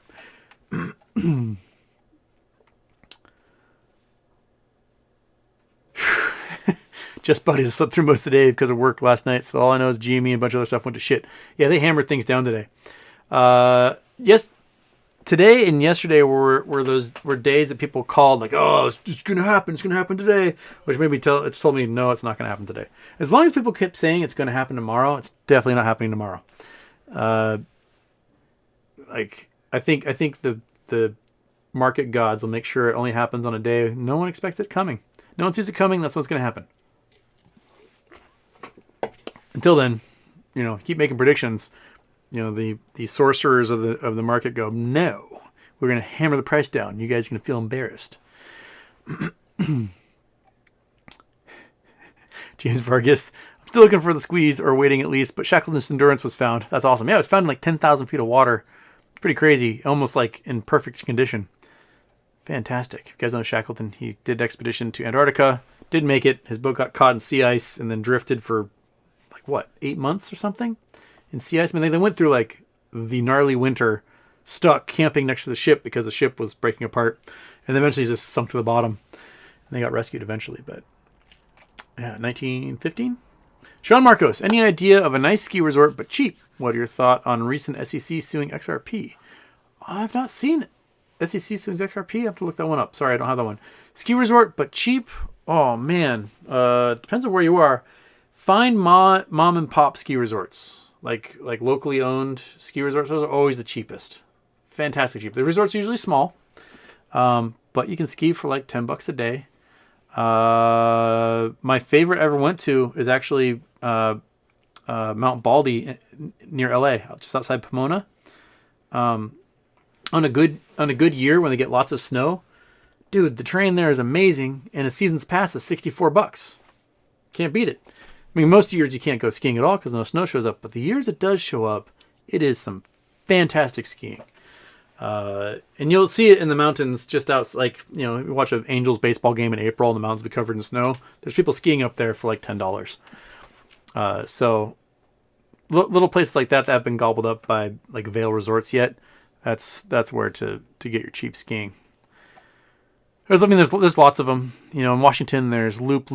Just buddies, I slept through most of the day because of work last night, so all I know is GME and a bunch of other stuff went to shit. Yeah, they hammered things down today. Yes, today and yesterday were days that people called like, oh, it's just gonna happen. It's gonna happen today, which made me it's told me no, it's not gonna happen today. As long as people kept saying it's gonna happen tomorrow, it's definitely not happening tomorrow. I think the market gods will make sure it only happens on a day no one expects it coming. No one sees it coming. That's what's gonna happen. Until then, keep making predictions, the sorcerers of the market go, no, we're going to hammer the price down. You guys are going to feel embarrassed. James Vargas, I'm still looking for the squeeze or waiting at least, but Shackleton's Endurance was found. That's awesome. Yeah, it was found in like 10,000 feet of water. It's pretty crazy. Almost like in perfect condition. Fantastic. If you guys know Shackleton, he did an expedition to Antarctica, didn't make it. His boat got caught in sea ice and then drifted for 8 months or something in sea ice. I mean, they went through like the gnarly winter stuck camping next to the ship because the ship was breaking apart, and then eventually just sunk to the bottom and they got rescued eventually. But yeah, 1915. Sean Marcos, any idea of a nice ski resort but cheap? What are your thoughts on recent SEC suing XRP? I've not seen SEC suing XRP. I have to look that one up. Sorry, I don't have that one. Ski resort but cheap. Oh man, depends on where you are. Find mom and pop ski resorts, like locally owned ski resorts. Those are always the cheapest. Fantastic cheap. The resorts are usually small, but you can ski for like $10 a day. My favorite I ever went to is actually Mount Baldy near LA, just outside Pomona. On a good year when they get lots of snow, dude, the terrain there is amazing, and a season's pass is $64. Can't beat it. I mean, most years you can't go skiing at all because no snow shows up, but the years it does show up, it is some fantastic skiing. And you'll see it in the mountains just out, you watch an Angels baseball game in April and the mountains be covered in snow. There's people skiing up there for like $10. So little places like that have been gobbled up by like Vail Resorts yet. That's where to get your cheap skiing. There's lots of them. In Washington, there's Loop,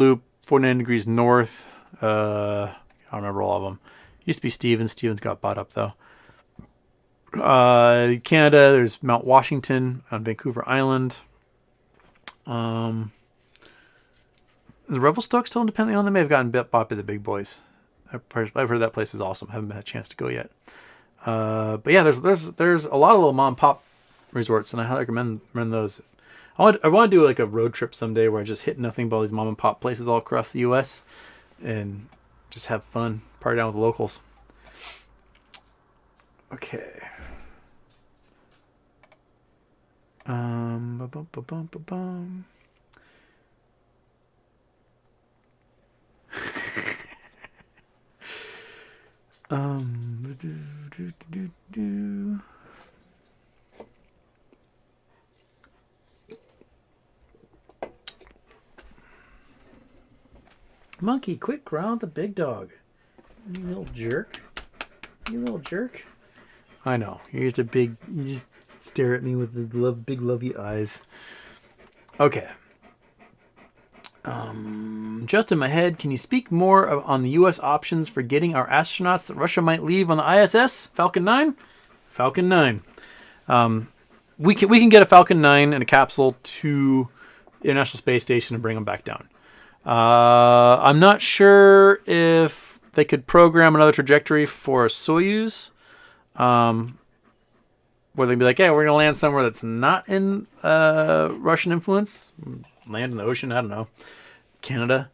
49 Degrees North. I don't remember all of them. Used to be Stevens. Stevens got bought up though. Canada, there's Mount Washington on Vancouver Island. Is Revelstoke still independently owned? They may have gotten bought by the big boys. I've heard that place is awesome. I haven't had a chance to go yet. But yeah, there's a lot of little mom and pop resorts, and I highly recommend those. I want to do like a road trip someday where I just hit nothing but all these mom and pop places all across the U.S. and just have fun, party down with the locals. Okay. Ba-bum. Monkey, quick, ground the big dog. You little jerk. I know. You just stare at me with the big lovey eyes. Okay. Just in my head, can you speak more on the U.S. options for getting our astronauts that Russia might leave on the ISS? Falcon 9? Falcon 9. We can get a Falcon 9 in a capsule to the International Space Station and bring them back down. I'm not sure if they could program another trajectory for a Soyuz. Where they'd be like, hey, we're going to land somewhere that's not in Russian influence. Land in the ocean, I don't know. Canada.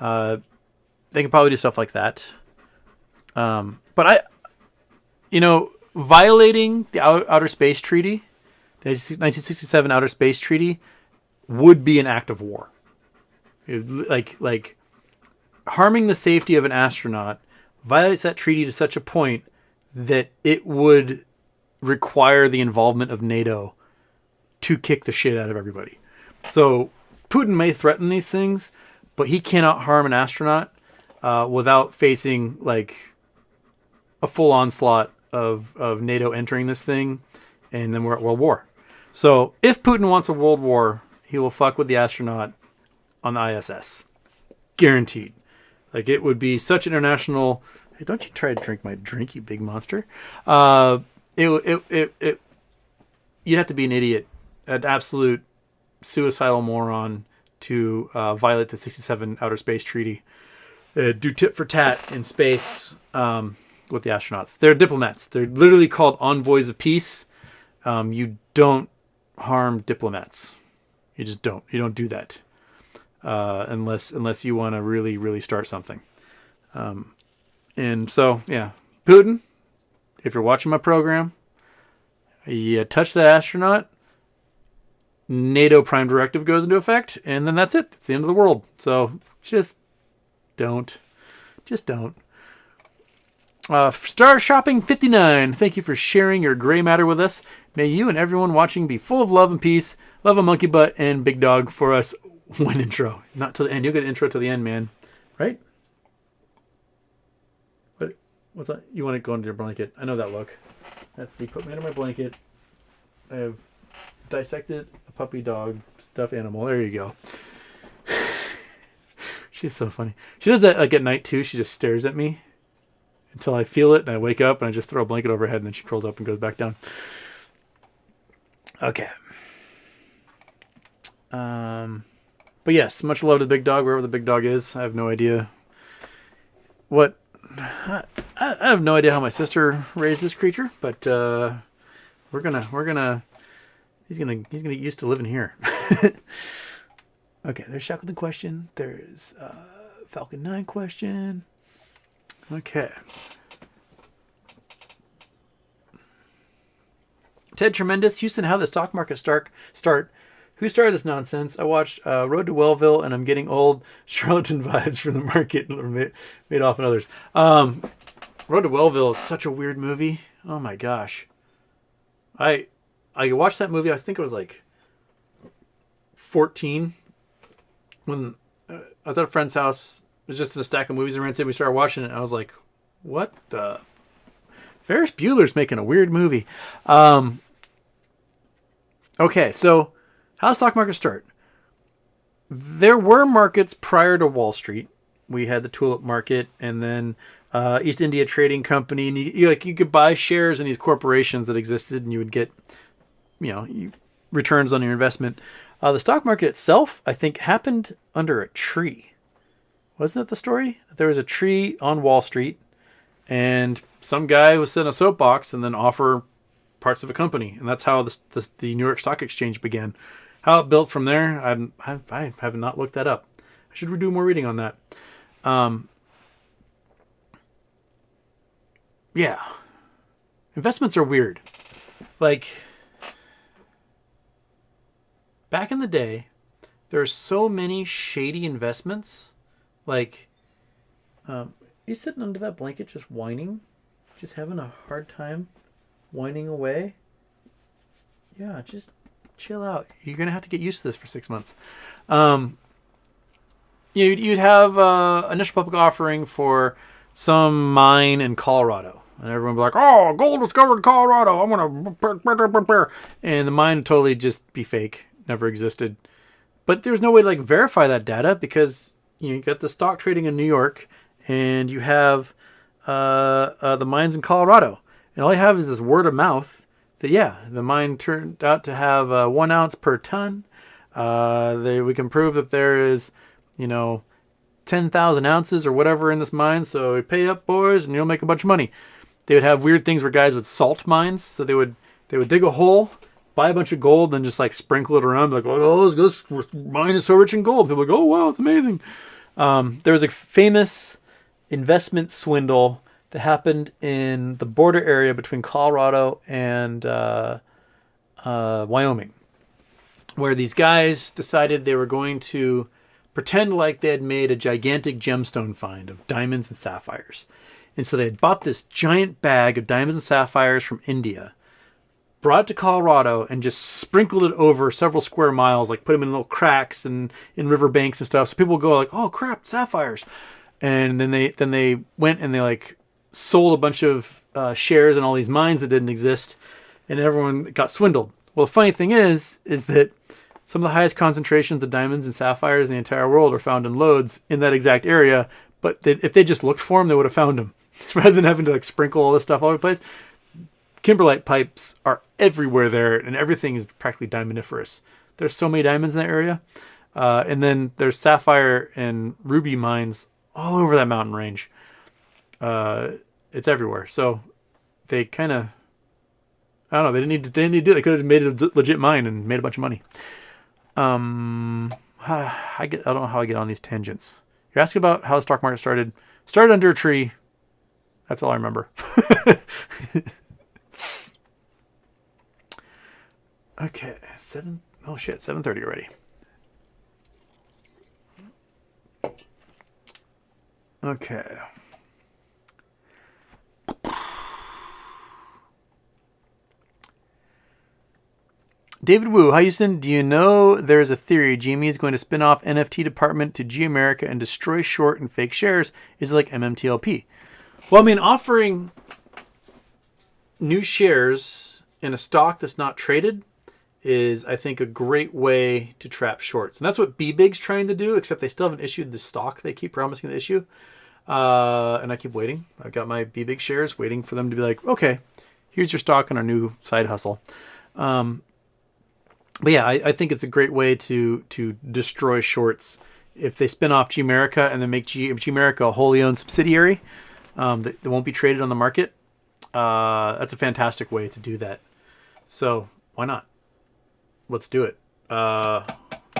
They can probably do stuff like that. But violating the Outer Space Treaty, the 1967 Outer Space Treaty, would be an act of war. Like harming the safety of an astronaut violates that treaty to such a point that it would require the involvement of NATO to kick the shit out of everybody. So Putin may threaten these things, but he cannot harm an astronaut without facing like a full onslaught of NATO entering this thing, and then we're at World War. So if Putin wants a world war, he will fuck with the astronaut on the ISS. Guaranteed. Like, it would be such an international... Hey, don't you try to drink my drink, you big monster. You'd have to be an idiot, an absolute suicidal moron to violate the 67 Outer Space Treaty. Do tit for tat in space with the astronauts. They're diplomats. They're literally called envoys of peace. You don't harm diplomats. You just don't. You don't do that. Unless you want to really, really start something. And so, yeah, Putin, if you're watching my program, you touch that astronaut, NATO Prime Directive goes into effect, and then that's it. It's the end of the world. So just don't. Just don't. Star Shopping 59, thank you for sharing your gray matter with us. May you and everyone watching be full of love and peace. Love a monkey butt and big dog for us. One intro. Not till the end. You'll get an intro to the end, man. Right? What's that? You want to go into your blanket. I know that look. That's the put me under my blanket. I have dissected a puppy dog stuffed animal. There you go. She's so funny. She does that like at night too. She just stares at me until I feel it and I wake up and I just throw a blanket over her head and then she curls up and goes back down. Okay. But yes, much love to the big dog, wherever the big dog is. I have no idea what... I have no idea how my sister raised this creature, but he's gonna get used to living here. Okay, there's Shackleton question. There's Falcon 9 question. Okay. Ted Tremendous, Houston, how did the stock market start? Who started this nonsense? I watched Road to Wellville, and I'm getting old charlatan vibes from the market made off and others. Road to Wellville is such a weird movie. Oh my gosh. I watched that movie, I think it was like 14. When I was at a friend's house. It was just a stack of movies I rented. We started watching it, and I was like, what the... Ferris Bueller's making a weird movie. Okay, so... How does the stock market start? There were markets prior to Wall Street. We had the tulip market, and then East India Trading Company, and you could buy shares in these corporations that existed, and you would get, returns on your investment. The stock market itself, I think, happened under a tree. Wasn't that the story? There was a tree on Wall Street, and some guy was sitting in a soapbox and then offer parts of a company, and that's how the New York Stock Exchange began. How it built from there, I have not looked that up. I should do more reading on that. Yeah. Investments are weird. Like, back in the day, there are so many shady investments. Like, you sitting under that blanket just whining? Just having a hard time whining away? Yeah, just... chill out. You're going to have to get used to this for 6 months. You'd have initial public offering for some mine in Colorado. And everyone would be like, oh, gold discovered in Colorado. I'm going to... And the mine would totally just be fake. Never existed. But there's no way to verify that data because you got the stock trading in New York and you have the mines in Colorado. And all you have is this word of mouth. So yeah, the mine turned out to have 1 ounce per ton. We can prove that there is, 10,000 ounces or whatever in this mine. So we pay up, boys, and you'll make a bunch of money. They would have weird things where guys would salt mines. So they would dig a hole, buy a bunch of gold, and just sprinkle it around. Like, oh, this mine is so rich in gold. People are like, oh wow, it's amazing. There was a famous investment swindle that happened in the border area between Colorado and Wyoming, where these guys decided they were going to pretend like they had made a gigantic gemstone find of diamonds and sapphires. And so they had bought this giant bag of diamonds and sapphires from India, brought it to Colorado, and just sprinkled it over several square miles, put them in little cracks and in riverbanks and stuff. So people would go like, oh crap, sapphires. And then they went and they sold a bunch of shares in all these mines that didn't exist, and everyone got swindled. Well, the funny thing is that some of the highest concentrations of diamonds and sapphires in the entire world are found in lodes in that exact area, but if they just looked for them, they would have found them. Rather than having to sprinkle all this stuff all over the place. Kimberlite pipes are everywhere there, and everything is practically diamondiferous. There's so many diamonds in that area. And then there's sapphire and ruby mines all over that mountain range. It's everywhere. So they kind of, I don't know, they didn't need to do it. They could have made it a legit mine and made a bunch of money. I don't know how I get on these tangents. You're asking about how the stock market started. Started under a tree. That's all I remember. Okay, 7:30 already. Okay. David Wu, hi Houston. Do you know there's a theory GME is going to spin off NFT department to G America and destroy short and fake shares? Is it like MMTLP? Well, I mean, offering new shares in a stock that's not traded is, I think, a great way to trap shorts. And that's what BBig's trying to do, except they still haven't issued the stock they keep promising to issue. And I keep waiting. I've got my BBig shares waiting for them to be like, okay, here's your stock on our new side hustle. But yeah, I think it's a great way to destroy shorts. If they spin off G America and then make G America a wholly owned subsidiary that won't be traded on the market, that's a fantastic way to do that. So why not? Let's do it.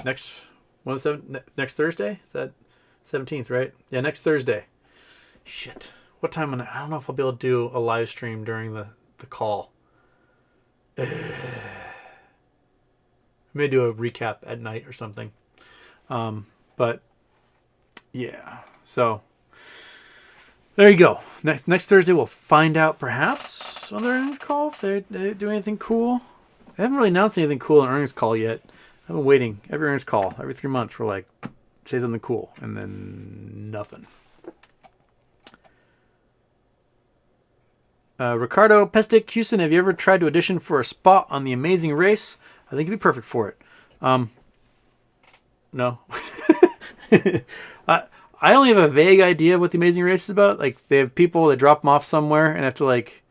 Next Thursday? Is that 17th, right? Yeah, next Thursday. Shit. What time? I don't know if I'll be able to do a live stream during the call. May do a recap at night or something. But yeah, so there you go. Next Thursday we'll find out perhaps on their earnings call if they do anything cool. They haven't really announced anything cool on earnings call yet. I've been waiting every earnings call every 3 months for like say something cool and then nothing. Ricardo Pestic, Houston, have you ever tried to audition for a spot on The Amazing Race? I think it'd be perfect for it. No. I only have a vague idea of what The Amazing Race is about. Like, they have people that drop them off somewhere and have to, like,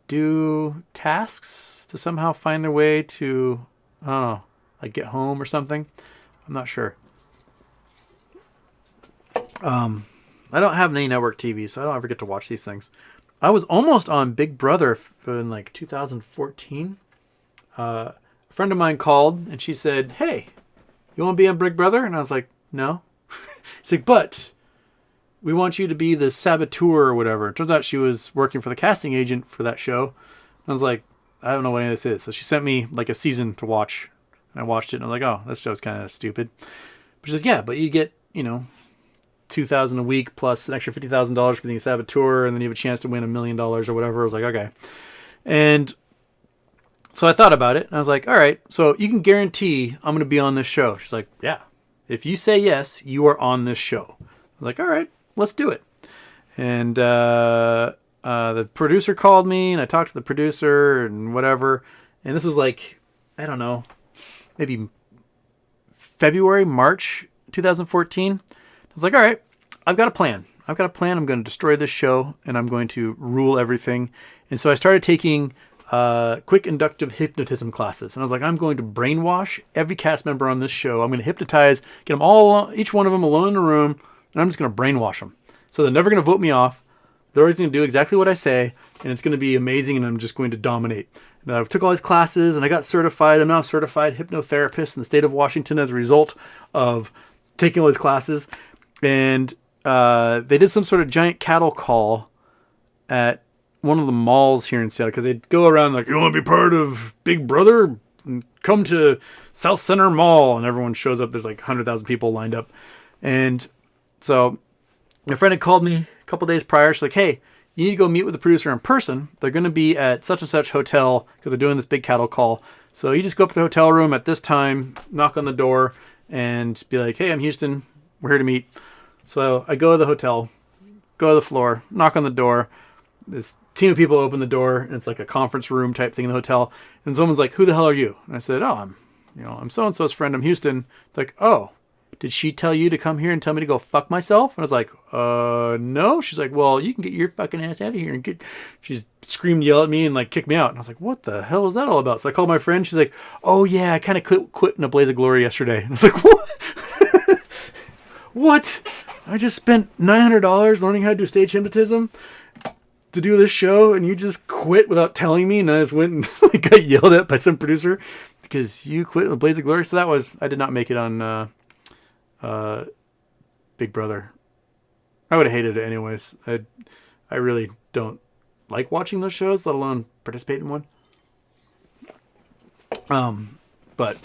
do tasks to somehow find their way to, I don't know, like get home or something. I'm not sure. I don't have any network TV, so I don't ever get to watch these things. I was almost on Big Brother in like 2014. A friend of mine called and she said, "Hey, you want to be on Big Brother?" And I was like, "No." She's like, "But we want you to be the saboteur or whatever." It turns out she was working for the casting agent for that show. I was like, I don't know what any of this is. So she sent me like a season to watch. And I watched it and I was like, oh, this show's kind of stupid. But she's like, yeah, but you get, $2,000 a week plus an extra $50,000 for being a saboteur, and then you have a chance to win $1 million or whatever. I was like, okay. And so I thought about it and I was like, all right, so you can guarantee I'm going to be on this show. She's like, yeah, if you say yes, you are on this show. I was like, all right, let's do it. And the producer called me and I talked to the producer and whatever. And this was like, I don't know, maybe March 2014. I was like, all right, I've got a plan. I'm going to destroy this show and I'm going to rule everything. And so I started taking quick inductive hypnotism classes. And I was like, I'm going to brainwash every cast member on this show. I'm going to hypnotize, get them all, each one of them alone in a room, and I'm just going to brainwash them. So they're never going to vote me off. They're always going to do exactly what I say, and it's going to be amazing, and I'm just going to dominate. And I took all these classes, and I got certified. I'm now a certified hypnotherapist in the state of Washington as a result of taking all these classes. And they did some sort of giant cattle call at one of the malls here in Seattle, because they'd go around like, you want to be part of Big Brother? Come to South Center Mall. And everyone shows up. There's like 100,000 people lined up. And so my friend had called me a couple days prior. She's like, hey, you need to go meet with the producer in person. They're going to be at such and such hotel because they're doing this big cattle call. So you just go up to the hotel room at this time, knock on the door, and be like, hey, I'm Houston. We're here to meet. So I go to the hotel, go to the floor, knock on the door. This team of people open the door, and it's like a conference room type thing in the hotel. And someone's like, who the hell are you? And I said, oh, I'm so-and-so's friend. I'm Houston. Like, oh, did she tell you to come here and tell me to go fuck myself? And I was like, no. She's like, well, you can get your fucking ass out of here. And she's screamed, yelled at me, and like kicked me out. And I was like, what the hell was that all about? So I called my friend. She's like, oh yeah, I kind of quit in a blaze of glory yesterday. And I was like, what? What? I just spent $900 learning how to do stage hypnotism to do this show, and you just quit without telling me, and I just went and like, got yelled at by some producer because you quit in a blaze of glory. So I did not make it on Big Brother. I would have hated it anyways. I really don't like watching those shows, let alone participate in one. But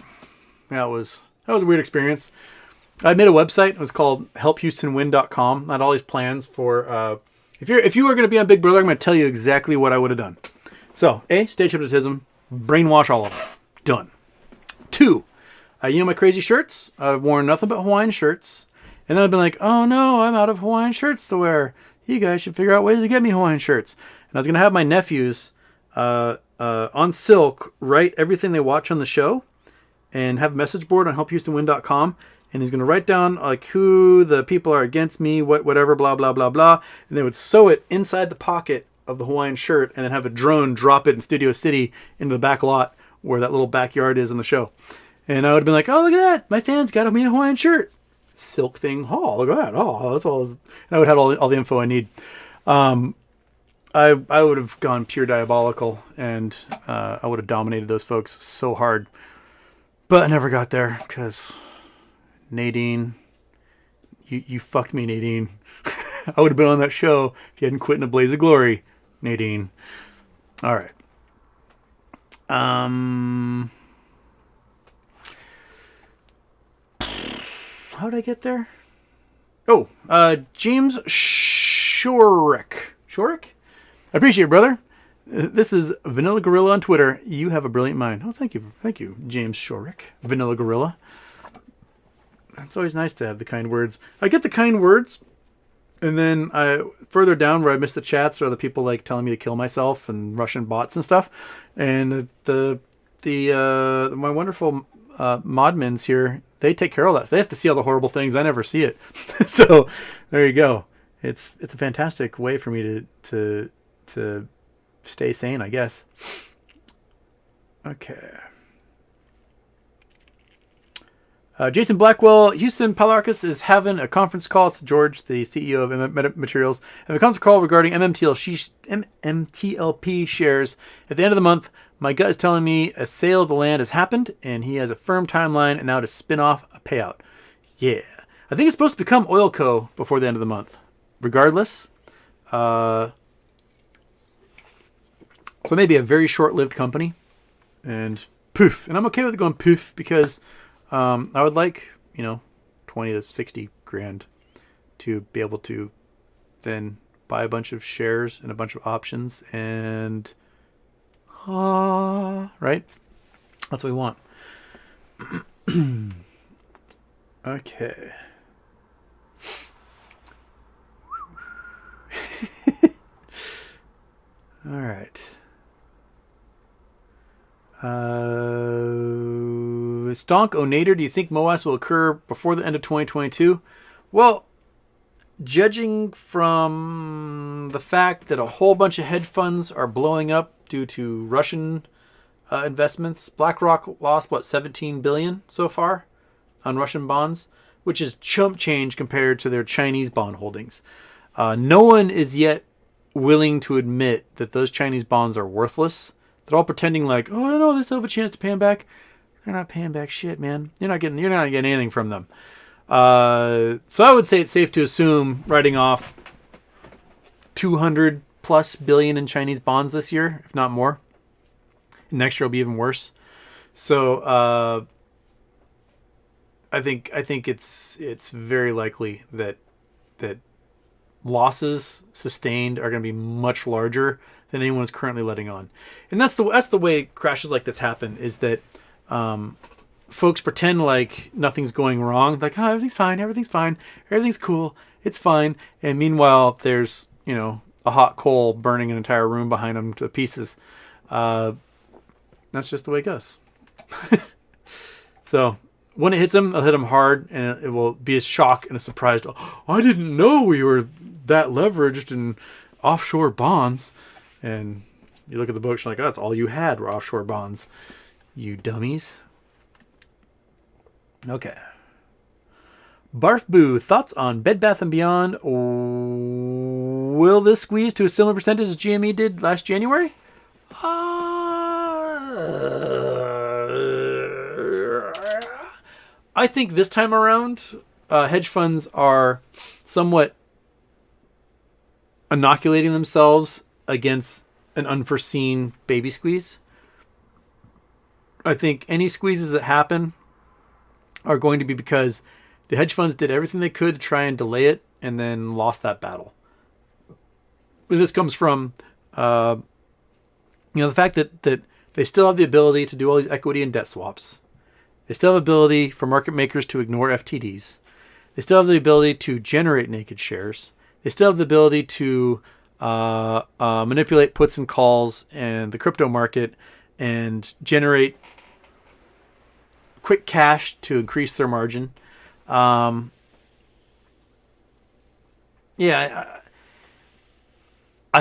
yeah, that was a weird experience. I made a website. It was called helphoustonwin.com. I had all these plans for if you were going to be on Big Brother, I'm going to tell you exactly what I would have done. So, A, stage hypnotism, brainwash all of them. Done. 2, my crazy shirts. I've worn nothing but Hawaiian shirts. And then I've been like, oh no, I'm out of Hawaiian shirts to wear. You guys should figure out ways to get me Hawaiian shirts. And I was going to have my nephews on Silk write everything they watch on the show and have a message board on helphoustonwin.com. And he's going to write down like who the people are against me, whatever, blah, blah, blah, blah. And they would sew it inside the pocket of the Hawaiian shirt and then have a drone drop it in Studio City into the back lot where that little backyard is in the show. And I would have been like, oh, look at that. My fans got me a Hawaiian shirt. Silk thing. Oh, look at that. Oh, that's all. And I would have all the info I need. I would have gone pure diabolical and I would have dominated those folks so hard. But I never got there because Nadine, you fucked me, Nadine. I would have been on that show if you hadn't quit in a blaze of glory, Nadine. All right. How did I get there? Oh, James Shorick. Shorick? I appreciate it, brother. This is Vanilla Gorilla on Twitter. You have a brilliant mind. Oh, thank you. Thank you, James Shorick. Vanilla Gorilla. It's always nice to have the kind words. I get the kind words, and then further down where I miss the chats are the people like telling me to kill myself and Russian bots and stuff. And my wonderful modmins here, they take care of that. They have to see all the horrible things. I never see it. So there you go. It's a fantastic way for me to stay sane, I guess. Okay. Jason Blackwell, Houston Palarcus is having a conference call. It's George, the CEO of Metamaterials, having a conference call regarding MMTLP shares. At the end of the month, my gut is telling me a sale of the land has happened, and he has a firm timeline and now to spin off a payout. Yeah. I think it's supposed to become Oil Co. before the end of the month. Regardless, so maybe a very short-lived company, and poof. And I'm okay with it going poof because I would like, 20 to 60 grand to be able to then buy a bunch of shares and a bunch of options and, right? That's what we want. Okay. All right. Stonk Onader, do you think MOASS will occur before the end of 2022? Well, judging from the fact that a whole bunch of hedge funds are blowing up due to Russian investments, BlackRock lost, 17 billion so far on Russian bonds, which is chump change compared to their Chinese bond holdings. No one is yet willing to admit that those Chinese bonds are worthless. They're all pretending like, oh no, they still have a chance to pay them back. They're not paying back shit, man. You're not getting anything from them. So I would say it's safe to assume writing off 200 plus billion in Chinese bonds this year, if not more. Next year will be even worse. So I think it's very likely that losses sustained are going to be much larger than anyone is currently letting on. And that's the way crashes like this happen, is that folks pretend like nothing's going wrong. Like, oh, everything's fine, everything's cool, it's fine. And meanwhile, there's, a hot coal burning an entire room behind them to pieces. That's just the way it goes. So when it hits them, it'll hit them hard, and it will be a shock and a surprise. Oh, I didn't know we were that leveraged in offshore bonds. And you look at the books, you're like, oh, that's all you had were offshore bonds. You dummies. Okay. Barf Boo, thoughts on Bed Bath & Beyond? Will this squeeze to a similar percentage as GME did last January? I think this time around, hedge funds are somewhat inoculating themselves against an unforeseen baby squeeze. I think any squeezes that happen are going to be because the hedge funds did everything they could to try and delay it and then lost that battle. And this comes from, the fact that they still have the ability to do all these equity and debt swaps. They still have the ability for market makers to ignore FTDs. They still have the ability to generate naked shares. They still have the ability to manipulate puts and calls and the crypto market and generate quick cash to increase their margin. I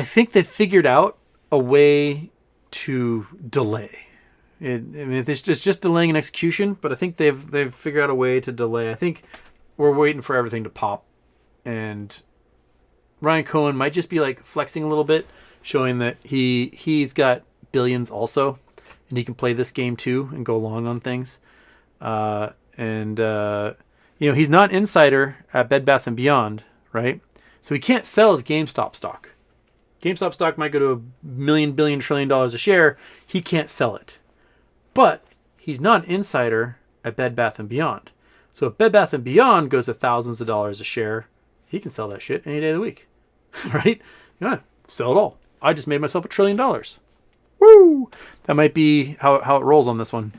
think they figured out a way to delay. It's just delaying an execution, but I think they've figured out a way to delay. I think we're waiting for everything to pop, and Ryan Cohen might just be like flexing a little bit, showing that he's got billions also, and he can play this game too and go long on things. He's not an insider at Bed Bath & Beyond, right? So he can't sell his GameStop stock. GameStop stock might go to $1 million, billion, trillion dollars a share. He can't sell it. But he's not an insider at Bed Bath & Beyond. So if Bed Bath & Beyond goes to thousands of dollars a share, he can sell that shit any day of the week. Right? Yeah, sell it all. I just made myself $1 trillion. Woo! That might be how it rolls on this one.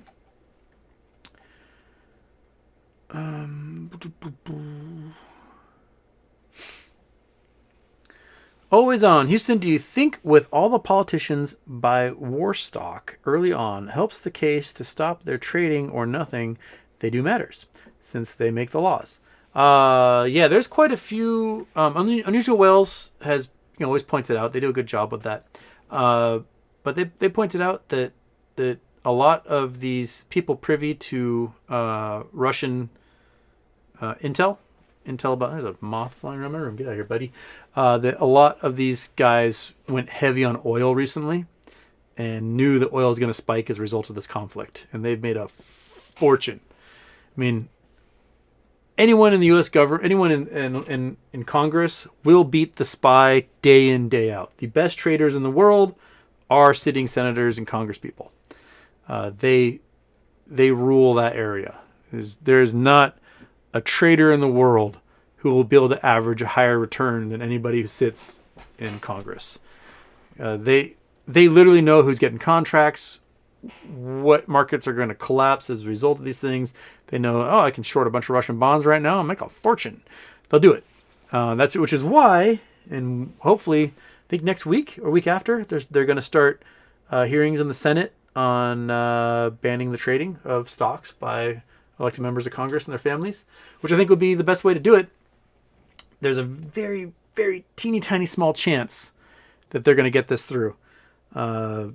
Always on. Houston, do you think with all the politicians buy war stock early on helps the case to stop their trading or nothing they do matters since they make the laws? There's quite a few. Unusual Whales has always points it out. They do a good job with that. But they pointed out that a lot of these people privy to Russian intel about, there's a moth flying around my room. Get out of here, buddy. That a lot of these guys went heavy on oil recently and knew that oil is going to spike as a result of this conflict. And they've made a fortune. I mean, anyone in the U.S. government, anyone in Congress will beat the SPY day in, day out. The best traders in the world are sitting senators and congresspeople. They rule that area. There's not a trader in the world who will be able to average a higher return than anybody who sits in Congress. They literally know who's getting contracts, what markets are going to collapse as a result of these things. They know, I can short a bunch of Russian bonds right now and make a fortune. They'll do it. Which is why, and hopefully, I think next week or week after, they're going to start hearings in the Senate on banning the trading of stocks by elected members of Congress and their families, which I think would be the best way to do it. There's a very, very teeny tiny small chance that they're going to get this through. I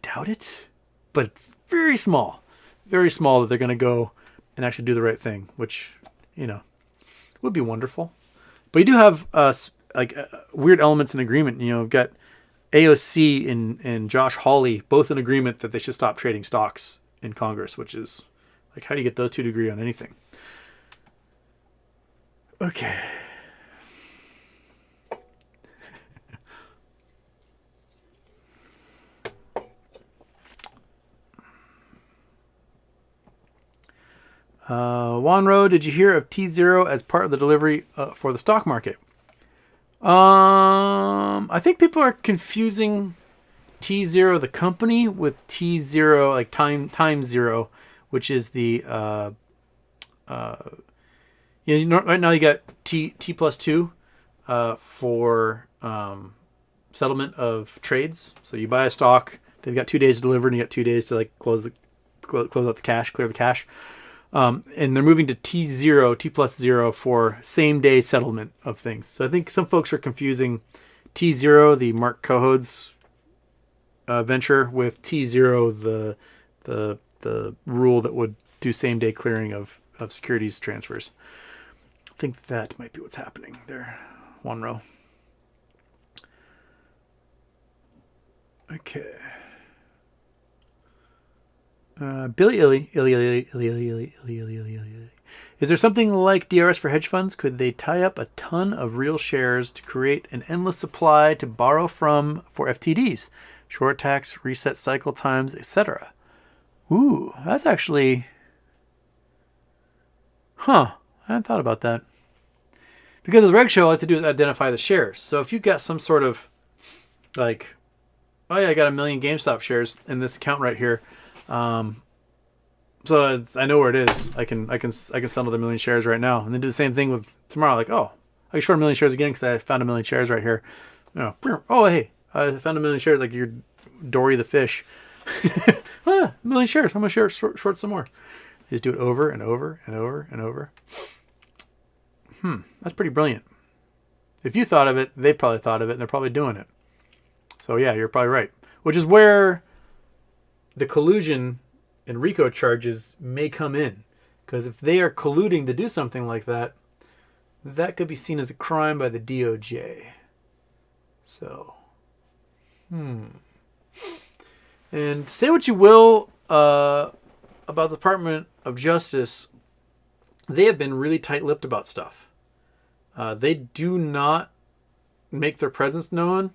doubt it, but it's very small that they're going to go and actually do the right thing, which, would be wonderful. But you do have weird elements in agreement. We've got AOC and Josh Hawley both in agreement that they should stop trading stocks in Congress, which is like, how do you get those two to agree on anything? Okay. Wanro, did you hear of T0 as part of the delivery for the stock market? I think people are confusing T0 the company with T0 like time zero, which is the right now you got T+2 for settlement of trades. So you buy a stock, they've got 2 days to deliver, and you got 2 days to like close out the cash, clear the cash. And they're moving to T0, T+0 for same day settlement of things. So I think some folks are confusing T0, the Mark Cohodes venture, with T0, the rule that would do same day clearing of securities transfers. I think that might be what's happening there. One row. Okay. Billy Illy. Is there something like DRS for hedge funds? Could they tie up a ton of real shares to create an endless supply to borrow from for FTDs? Short tax, reset cycle times, etc. Ooh, that's actually... Huh, I hadn't thought about that. Because the reg show, all I have to do is identify the shares. So if you've got some sort of, like, oh yeah, I got 1 million GameStop shares in this account right here. So I know where it is. I can sell the 1 million shares right now, and then do the same thing with tomorrow. Like, oh, I can short 1 million shares again because I found 1 million shares right here. You know, oh hey, I found 1 million shares. Like you're Dory the fish. 1 million shares. I'm gonna short some more. Just do it over and over and over and over. That's pretty brilliant. If you thought of it, they probably thought of it, and they're probably doing it. So yeah, you're probably right. Which is where the collusion and RICO charges may come in. Because if they are colluding to do something like that, that could be seen as a crime by the DOJ. So, And say what you will about the Department of Justice, they have been really tight-lipped about stuff. They do not make their presence known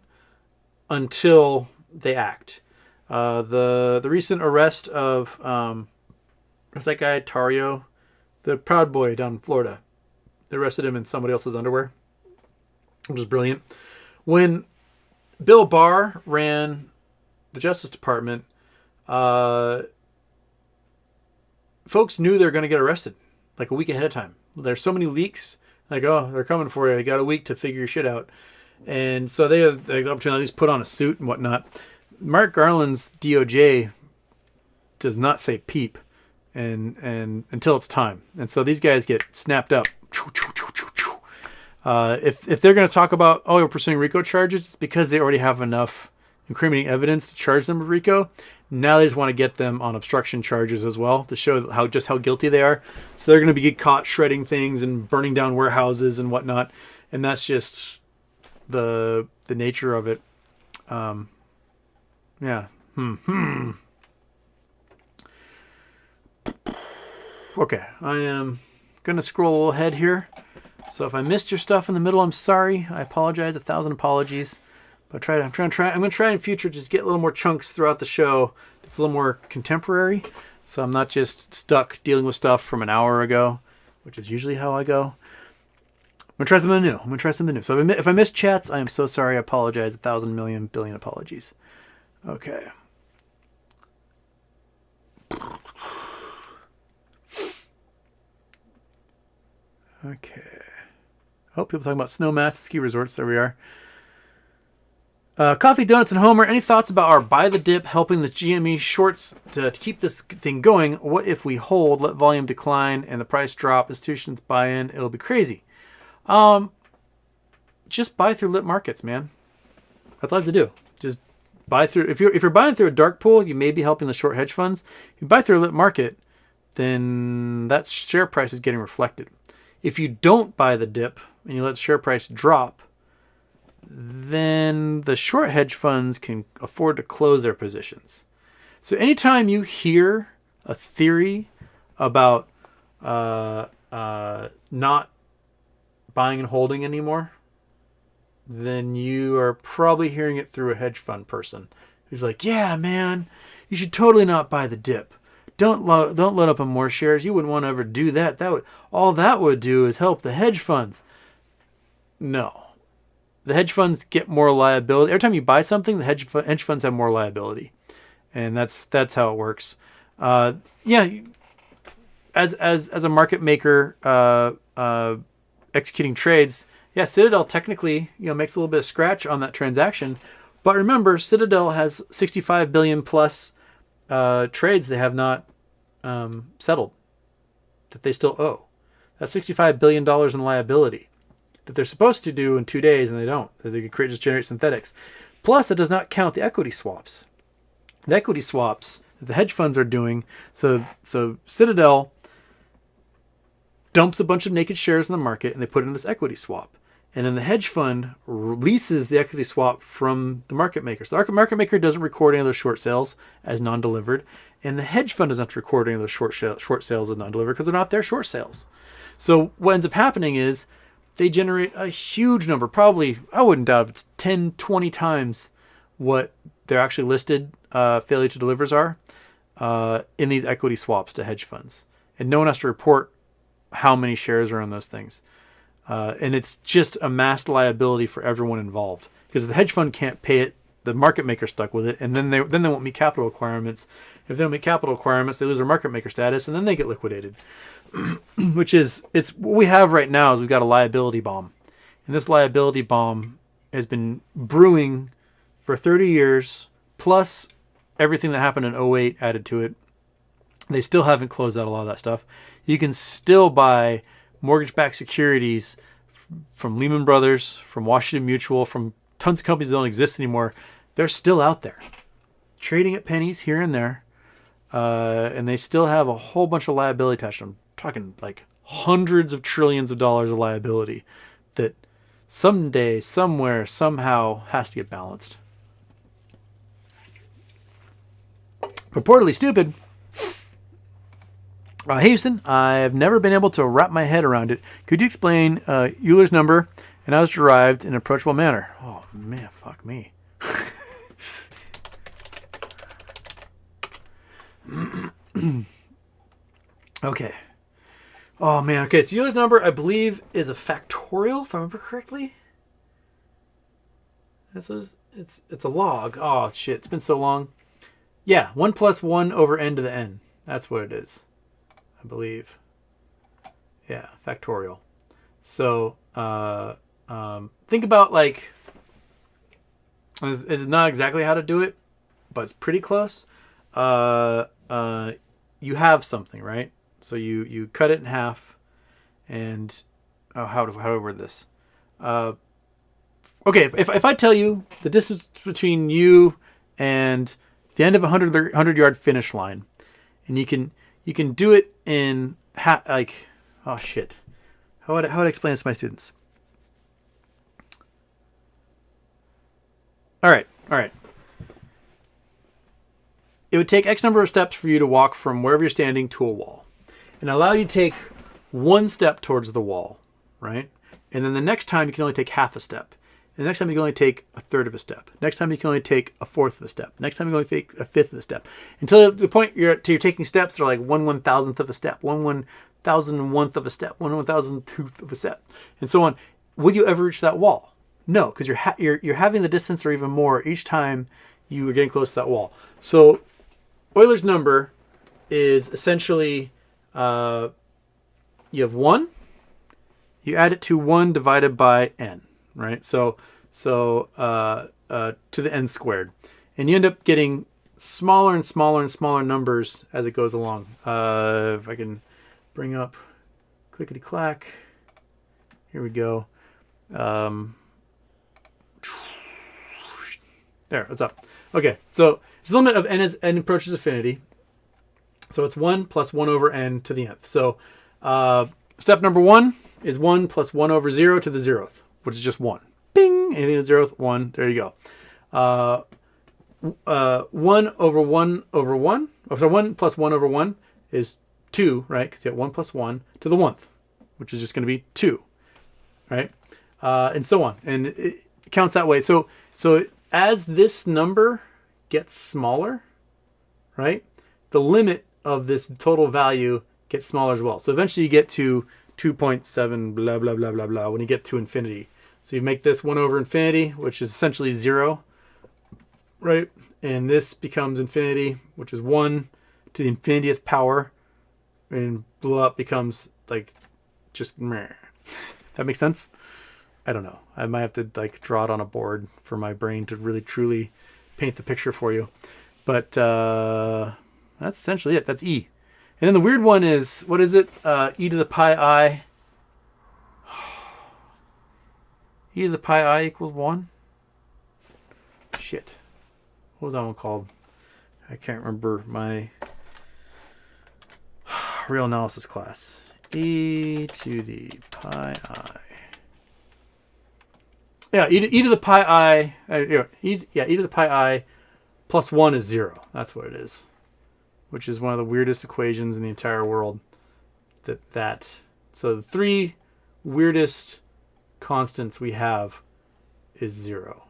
until they act. The recent arrest of what's that guy Tario, the Proud Boy down in Florida. They arrested him in somebody else's underwear, which is brilliant. When Bill Barr ran the Justice Department, folks knew they were going to get arrested like a week ahead of time. There's so many leaks. Like, oh, they're coming for you. You got a week to figure your shit out. And so they had the opportunity to at least put on a suit and whatnot. Mark Garland's DOJ does not say peep and until it's time. And so these guys get snapped up. If they're going to talk about, oh, we're pursuing RICO charges, it's because they already have enough incriminating evidence to charge them with RICO. Now they just want to get them on obstruction charges as well to show how guilty they are. So they're going to get caught shredding things and burning down warehouses and whatnot. And that's just the nature of it. Yeah. Okay, I am going to scroll a little ahead here. So if I missed your stuff in the middle, I'm sorry. I apologize. 1,000 apologies. But I'm going to try in future just get a little more chunks throughout the show that's a little more contemporary. So I'm not just stuck dealing with stuff from an hour ago, which is usually how I go. I'm going to try something new. So if I missed chats, I am so sorry. I apologize. 1,000 million billion apologies. Okay. Okay. Oh, people talking about snowmass, ski resorts. There we are. Coffee, Donuts, and Homer. Any thoughts about our buy the dip helping the GME shorts to keep this thing going? What if we hold, let volume decline, and the price drop? Institutions buy in. It'll be crazy. Just buy through lit markets, man. That's all I have to do. Just buy through. If you're buying through a dark pool, you may be helping the short hedge funds. If you buy through a lit market, then that share price is getting reflected. If you don't buy the dip and you let the share price drop, then the short hedge funds can afford to close their positions. So anytime you hear a theory about not buying and holding anymore, then you are probably hearing it through a hedge fund person who's like, yeah, man, you should totally not buy the dip. Don't load up on more shares. You wouldn't want to ever do that. All that would do is help the hedge funds. No. The hedge funds get more liability. Every time you buy something, the hedge funds have more liability. And that's how it works. Yeah, as a market maker executing trades, yeah, Citadel technically, makes a little bit of scratch on that transaction. But remember, Citadel has 65 billion plus trades they have not settled that they still owe. That's $65 billion in liability that they're supposed to do in 2 days, and they don't. They could just generate synthetics. Plus, that does not count the equity swaps. The equity swaps that the hedge funds are doing. So Citadel dumps a bunch of naked shares in the market, and they put in this equity swap. And then the hedge fund releases the equity swap from the market maker. So the market maker doesn't record any of those short sales as non-delivered. And the hedge fund doesn't have to record any of those short sales as non-delivered because they're not their short sales. So what ends up happening is they generate a huge number, probably, I wouldn't doubt if it's 10, 20 times what their actually listed failure to delivers are in these equity swaps to hedge funds. And no one has to report how many shares are on those things. And it's just a mass liability for everyone involved because the hedge fund can't pay it. The market maker stuck with it, and then they won't meet capital requirements. If they don't meet capital requirements, they lose their market maker status, and then they get liquidated. Which is what we have right now is we've got a liability bomb, and this liability bomb has been brewing for 30 years plus everything that happened in '08 added to it. They still haven't closed out a lot of that stuff. You can still buy mortgage-backed securities from Lehman Brothers, from Washington Mutual, from tons of companies that don't exist anymore. They're still out there, trading at pennies here and there, and they still have a whole bunch of liability attached to them. I'm talking like hundreds of trillions of dollars of liability that someday, somewhere, somehow has to get balanced. Purportedly stupid. Hey Houston, I've never been able to wrap my head around it. Could you explain Euler's number and how it's derived in an approachable manner? Oh man, fuck me. Okay. Oh man, okay, so Euler's number, I believe, is a factorial, if I remember correctly. It's a log. Oh shit, it's been so long. Yeah, 1 plus 1 over n to the n. That's what it is, I believe. Yeah, factorial. So think about like, this is not exactly how to do it, but it's pretty close. You have something, right? So you cut it in half, and how do I word this? Okay, if I tell you the distance between you and the end of a 100-yard finish line, and you can do it in like, oh shit, how would I explain this to my students? All right. It would take X number of steps for you to walk from wherever you're standing to a wall, and allow you to take one step towards the wall, right? And then the next time you can only take half a step. And the next time you can only take a third of a step. Next time you can only take a fourth of a step. Next time you can only take a fifth of a step. Until the point you're taking steps that are like 1/1000th of a step, 1/1001th of a step, 1/1002th of a step, and so on. Will you ever reach that wall? No, because you're having the distance or even more each time you are getting close to that wall. So Euler's number is essentially you have 1, you add it to 1 divided by n, right? So to the n squared, and you end up getting smaller and smaller and smaller numbers as it goes along. If I can bring up clickety clack, here we go. There, what's up? Okay, so it's the limit of n as n approaches infinity. So it's 1 plus 1 over n to the nth. So step number 1 is 1 plus 1 over 0 to the 0th, which is just 1. Bing! Anything to the 0th, 1. There you go. 1 over 1 over 1. So 1 plus 1 over 1 is 2, right? Because you have 1 plus 1 to the 1th, which is just going to be 2, right? And so on. And it counts that way. So as this number gets smaller, right, the limit of this total value gets smaller as well. So eventually you get to 2.7 blah, blah, blah, blah, blah when you get to infinity. So you make this 1 over infinity, which is essentially 0, right? And this becomes infinity, which is 1 to the infinitieth power. And blow up becomes like just meh. That makes sense? I don't know. I might have to like draw it on a board for my brain to really truly paint the picture for you. But that's essentially it. That's E. And then the weird one is, what is it? E to the pi I. E to the pi I equals 1? Shit. What was that one called? I can't remember my real analysis class. E to the pi I. Yeah, e to the pi I. E to the pi I plus 1 is 0. That's what it is. Which is one of the weirdest equations in the entire world. So the 3 weirdest constants we have is 0.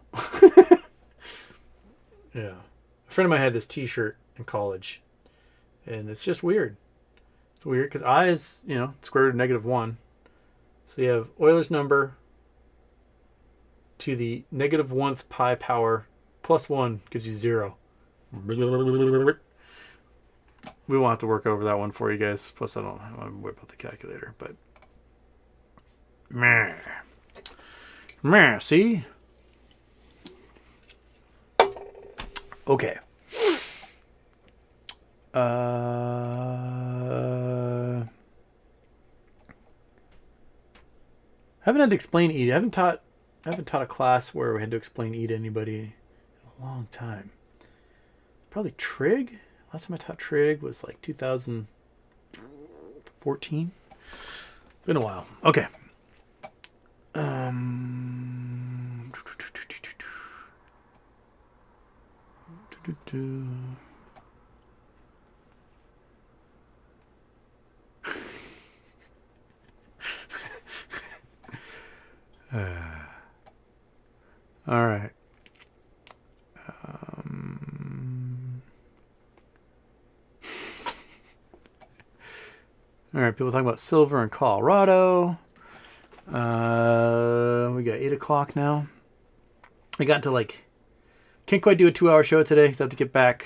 Yeah. A friend of mine had this t-shirt in college. And it's just weird. It's weird because I is, square root of negative 1. So you have Euler's number to the negative 1th pi power plus 1 gives you 0. We won't have to work over that one for you guys. Plus, I don't want to whip out the calculator, but meh, see? Okay. Haven't had to explain E. I haven't taught a class where we had to explain E to anybody in a long time. Probably trig. Last time I taught trig was like 2014. Been a while. Okay. All right. All right, people talking about silver in Colorado. We got 8 o'clock now. I got to can't quite do a 2-hour show today because I have to get back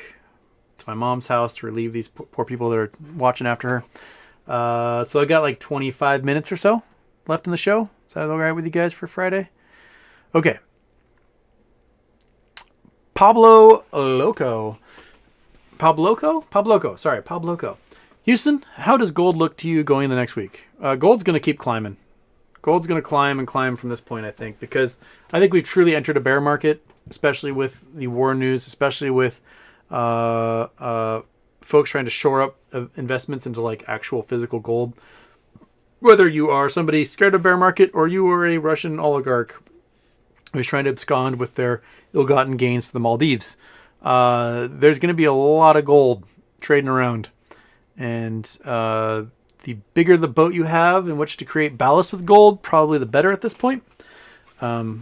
to my mom's house to relieve these poor people that are watching after her. So I got 25 minutes or so left in the show. Is that all right with you guys for Friday? Okay. Pablo Loco. Sorry, Pablo Loco. Houston, how does gold look to you going the next week? Gold's going to keep climbing. Gold's going to climb and climb from this point, I think, because I think we've truly entered a bear market, especially with the war news, especially with folks trying to shore up investments into actual physical gold. Whether you are somebody scared of bear market or you are a Russian oligarch who's trying to abscond with their ill-gotten gains to the Maldives, there's going to be a lot of gold trading around. And the bigger the boat you have in which to create ballast with gold, probably the better at this point. Gold.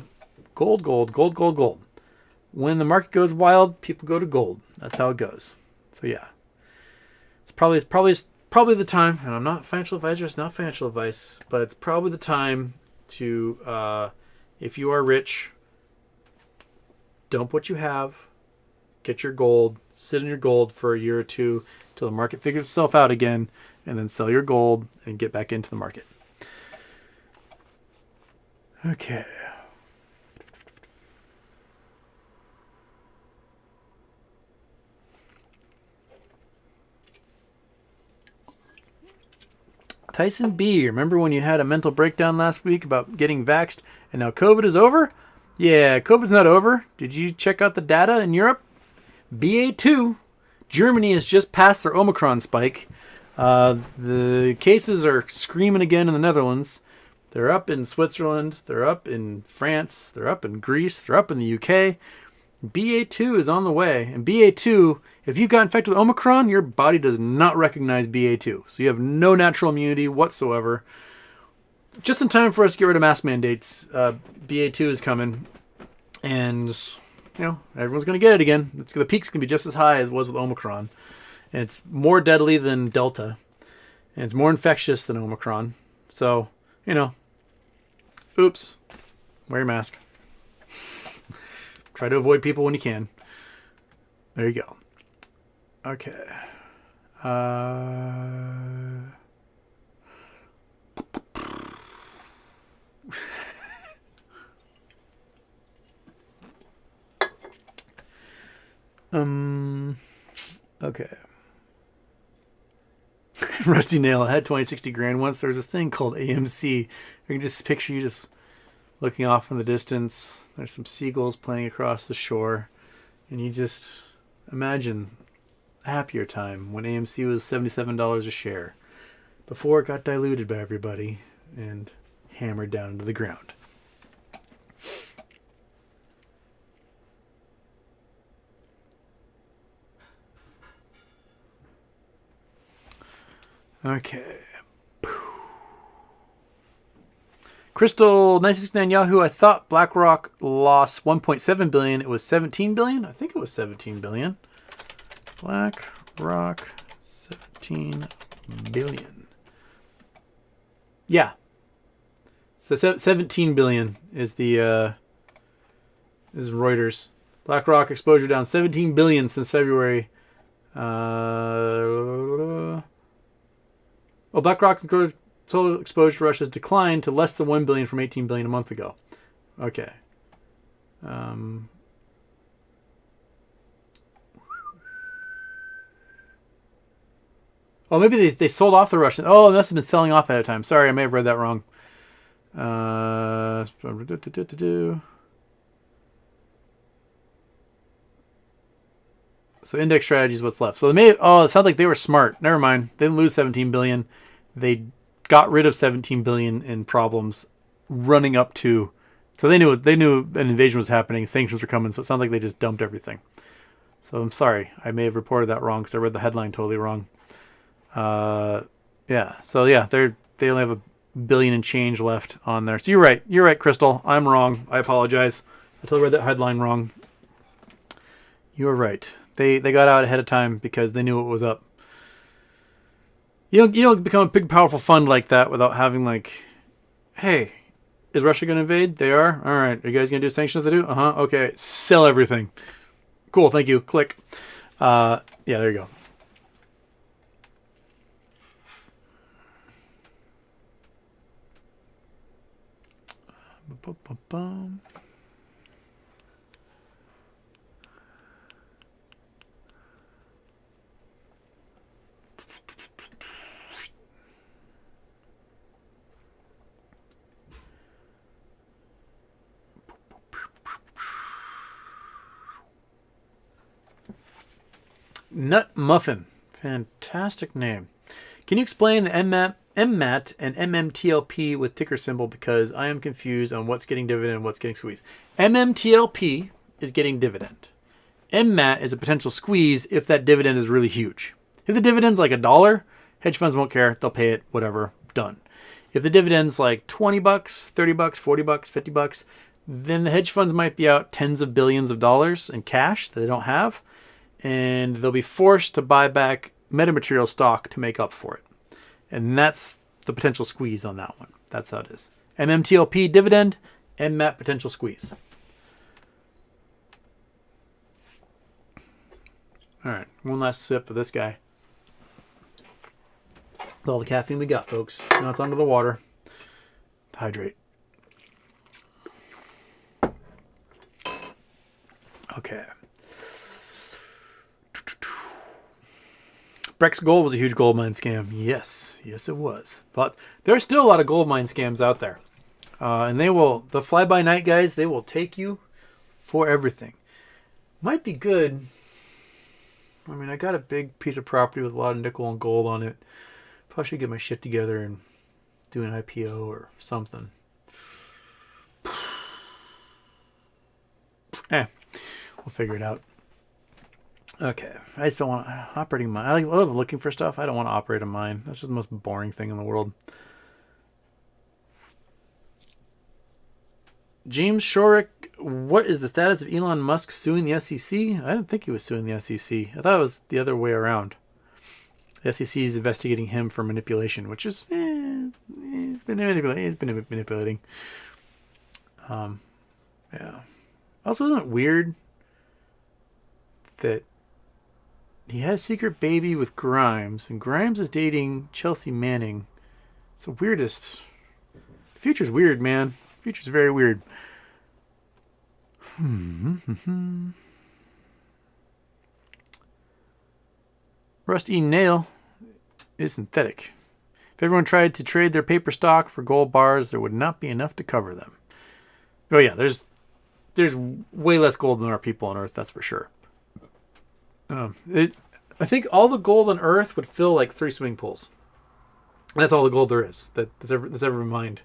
When the market goes wild, people go to gold. That's how it goes. So yeah, it's probably the time. And I'm not a financial advisor. It's not financial advice, but it's probably the time to, if you are rich, dump what you have, get your gold, sit in your gold for a year or two till the market figures itself out again, and then sell your gold and get back into the market. Okay. Tyson B, remember when you had a mental breakdown last week about getting vaxxed and now COVID is over? Yeah, COVID's not over. Did you check out the data in Europe? BA2. Germany has just passed their Omicron spike. The cases are screaming again in the Netherlands. They're up in Switzerland. They're up in France. They're up in Greece. They're up in the UK. BA2 is on the way. And BA2, if you've got infected with Omicron, your body does not recognize BA2. So you have no natural immunity whatsoever. Just in time for us to get rid of mask mandates, BA2 is coming. And everyone's going to get it again. The peak's going to be just as high as it was with Omicron. And it's more deadly than Delta. And it's more infectious than Omicron. So, oops. Wear your mask. Try to avoid people when you can. There you go. Okay. Okay. Rusty Nail. I had 20-60 grand once. There was this thing called AMC. I can just picture you just looking off in the distance. There's some seagulls playing across the shore. And you just imagine a happier time when AMC was $77 a share. Before it got diluted by everybody and hammered down into the ground. Okay. Crystal 969 Yahoo. I thought BlackRock lost 1.7 billion. It was 17 billion. I think it was 17 billion. BlackRock 17 billion. Yeah. So 17 billion is the is Reuters. BlackRock exposure down 17 billion since February. BlackRock total exposure to Russia has declined to less than 1 billion from 18 billion a month ago. Okay. Maybe they sold off the Russian. Oh, they must have been selling off ahead of time. Sorry, I may have read that wrong. So index strategy is what's left. So they may. Oh, it sounds like they were smart. Never mind. They didn't lose 17 billion. They got rid of 17 billion in problems running up to. So they knew an invasion was happening. Sanctions were coming. So it sounds like they just dumped everything. So I'm sorry. I may have reported that wrong because I read the headline totally wrong. Yeah. So yeah, they only have a billion and change left on there. So you're right. You're right, Crystal. I'm wrong. I apologize. I totally read that headline wrong. You're right. They got out ahead of time because they knew what was up. You don't become a big powerful fund like that without having like, hey, is Russia going to invade? They are. All right. Are you guys going to do sanctions? They do. Okay. Sell everything. Cool. Thank you. Click. Yeah. There you go. Nut Muffin. Fantastic name. Can you explain the MMAT and MMTLP with ticker symbol because I am confused on what's getting dividend and what's getting squeezed. MMTLP is getting dividend. MMAT is a potential squeeze if that dividend is really huge. If the dividend's like $1, hedge funds won't care. They'll pay it, whatever, done. If the dividend's like $20, $30, $40, $50, then the hedge funds might be out tens of billions of dollars in cash that they don't have, and they'll be forced to buy back Metamaterial stock to make up for it. And that's the potential squeeze on that one. That's how it is. MMTLP dividend, MMAT potential squeeze. All right, one last sip of this guy. That's all the caffeine we got, folks. Now it's under the water. Hydrate. Okay. Brex Gold was a huge gold mine scam. Yes, it was. But there's still a lot of gold mine scams out there. And the fly-by-night guys, they will take you for everything. Might be good. I mean, I got a big piece of property with a lot of nickel and gold on it. Probably should get my shit together and do an IPO or something. We'll figure it out. Okay, I just don't want operating mine. I love looking for stuff. I don't want to operate a mine. That's just the most boring thing in the world. James Shorrock, what is the status of Elon Musk suing the SEC? I didn't think he was suing the SEC. I thought it was the other way around. The SEC is investigating him for manipulation, which is he's been manipulating. Yeah. Also, isn't it weird that he had a secret baby with Grimes, and Grimes is dating Chelsea Manning? It's the weirdest. The future's weird, man. The future's very weird. Rusty Nail is synthetic. If everyone tried to trade their paper stock for gold bars, there would not be enough to cover them. Oh yeah, there's way less gold than there are people on Earth, that's for sure. I think all the gold on Earth would fill like 3 swimming pools. That's all the gold there is that's ever been mined.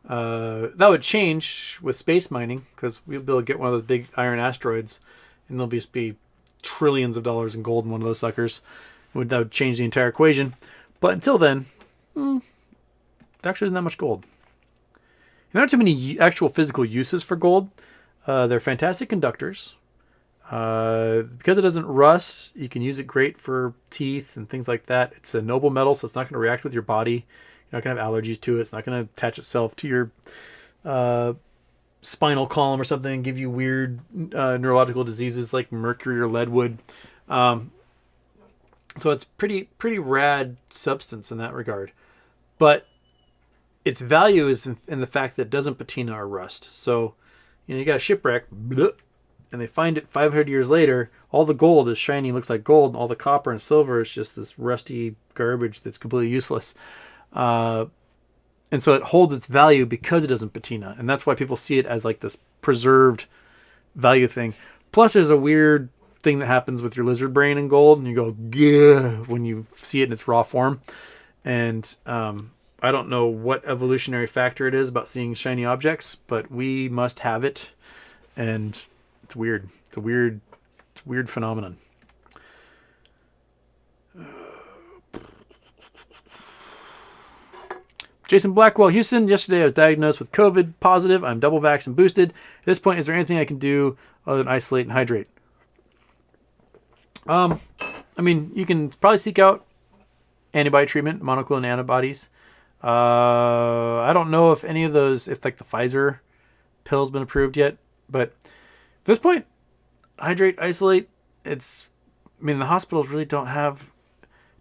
That would change with space mining because we'll be able to get one of those big iron asteroids, and there'll just be trillions of dollars in gold in one of those suckers. That would change the entire equation. But until then, there actually isn't that much gold. There aren't too many actual physical uses for gold. They're fantastic conductors. Because it doesn't rust, you can use it great for teeth and things like that. It's a noble metal, so it's not going to react with your body. You're not going to have allergies to it. It's not going to attach itself to your spinal column or something and give you weird neurological diseases like mercury or lead would. So it's pretty rad substance in that regard. But its value is in the fact that it doesn't patina or rust. So, you got a shipwreck, and they find it 500 years later. All the gold is shiny, looks like gold, and all the copper and silver is just this rusty garbage that's completely useless. And so it holds its value because it doesn't patina. And that's why people see it as like this preserved value thing. Plus, there's a weird thing that happens with your lizard brain in gold, and you go, gah, when you see it in its raw form. And I don't know what evolutionary factor it is about seeing shiny objects, but we must have it. And it's weird. It's a weird phenomenon. Jason Blackwell, Houston. Yesterday I was diagnosed with COVID positive. I'm double vaxxed and boosted. At this point, is there anything I can do other than isolate and hydrate? I mean, you can probably seek out antibody treatment, monoclonal antibodies. I don't know if any of those, if like the Pfizer pill's been approved yet, but at this point, hydrate, isolate. The hospitals really don't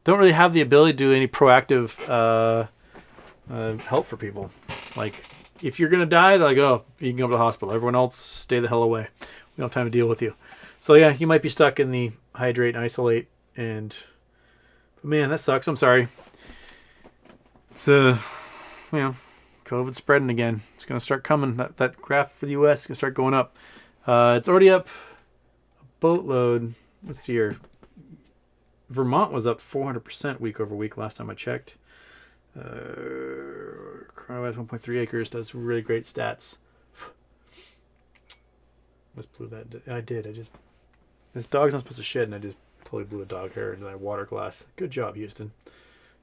really have the ability to do any proactive help for people. Like, if you're gonna die, they're like, oh, you can go to the hospital. Everyone else, stay the hell away. We don't have time to deal with you. So yeah, you might be stuck in the hydrate and isolate, but man, that sucks. I'm sorry. It's COVID's spreading again. It's gonna start coming. That graph for the U.S. is gonna start going up. It's already up a boatload. Let's see here. Vermont was up 400% week over week last time I checked. Coronavirus 1.3 acres does really great stats. Just blew that. I did. This dog's not supposed to shed, and I just totally blew a dog hair into that water glass. Good job, Houston.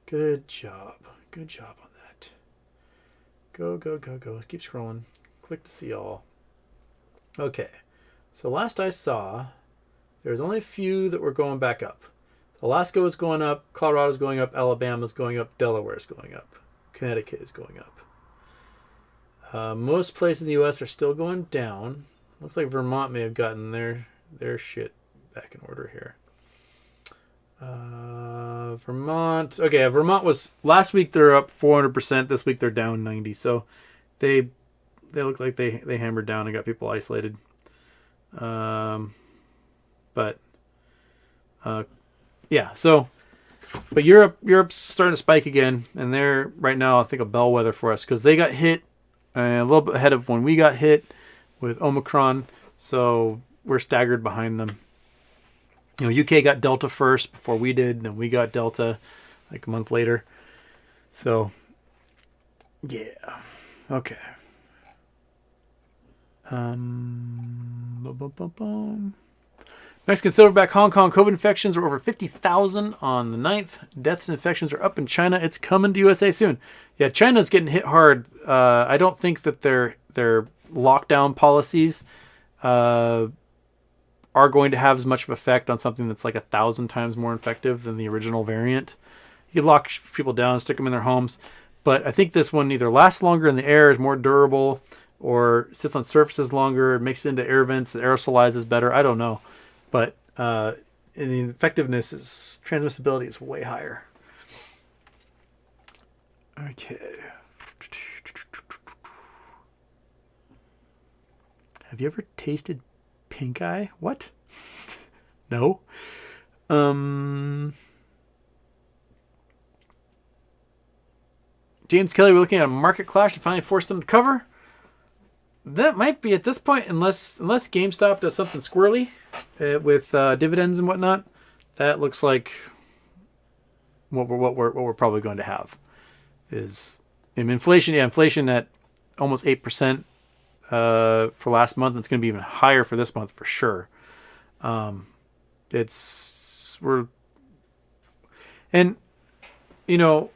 Good job. Good job on that. Go. Keep scrolling. Click to see all. Okay. So last I saw, there's only a few that were going back up. Alaska was going up. Colorado's going up. Alabama's going up. Delaware's going up. Connecticut is going up. Most places in the U.S. are still going down. Looks like Vermont may have gotten their shit back in order here. Vermont. Okay, Vermont was last week. They're up 400%. This week they're down 90%. So they look like they hammered down and got people isolated. Yeah. So, but Europe's starting to spike again, and they're right now I think a bellwether for us because they got hit a little bit ahead of when we got hit with Omicron. So we're staggered behind them. UK got Delta first before we did, and then we got Delta like a month later. So, yeah. Okay. Mexican silverback Hong Kong COVID infections are over 50,000 on the 9th. Deaths and infections are up in China. It's coming to USA soon. Yeah, China's getting hit hard. I don't think that their lockdown policies are going to have as much of effect on something that's like 1,000 times more effective than the original variant. You could lock people down, stick them in their homes. But I think this one either lasts longer in the air, is more durable, or sits on surfaces longer, makes it into air vents, aerosolizes better. I don't know. But the effectiveness transmissibility is way higher. Okay. Have you ever tasted pink eye? What? No. James Kelly, we're looking at a market clash to finally force them to cover. That might be at this point, unless GameStop does something squirrely with dividends and whatnot. That looks like what we're probably going to have is inflation. Yeah, inflation at almost 8% for last month. It's going to be even higher for this month for sure. you know,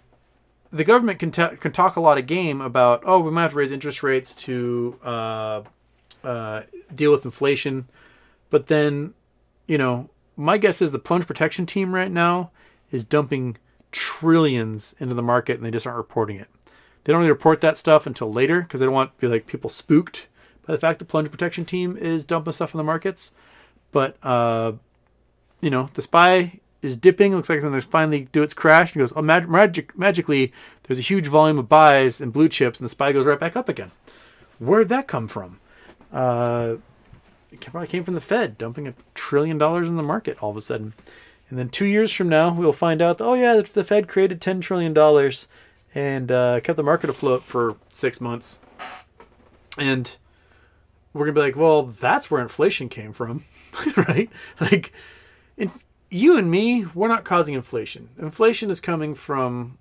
the government can talk a lot of game about, oh, we might have to raise interest rates to deal with inflation. But then, you know, my guess is the plunge protection team right now is dumping trillions into the market, and they just aren't reporting it. They don't really report that stuff until later because they don't want to be like people spooked by the fact the plunge protection team is dumping stuff in the markets. But, you know, the SPY is dipping. It looks like it's going to finally do its crash. And goes, oh, magically, there's a huge volume of buys in blue chips, and the SPY goes right back up again. Where'd that come from? It probably came from the Fed dumping $1 trillion in the market all of a sudden. And then 2 years from now, we'll find out, oh yeah, the Fed created $10 trillion and kept the market afloat for 6 months. And we're going to be like, well, that's where inflation came from, right? Like, you and me, we're not causing inflation. Inflation is coming from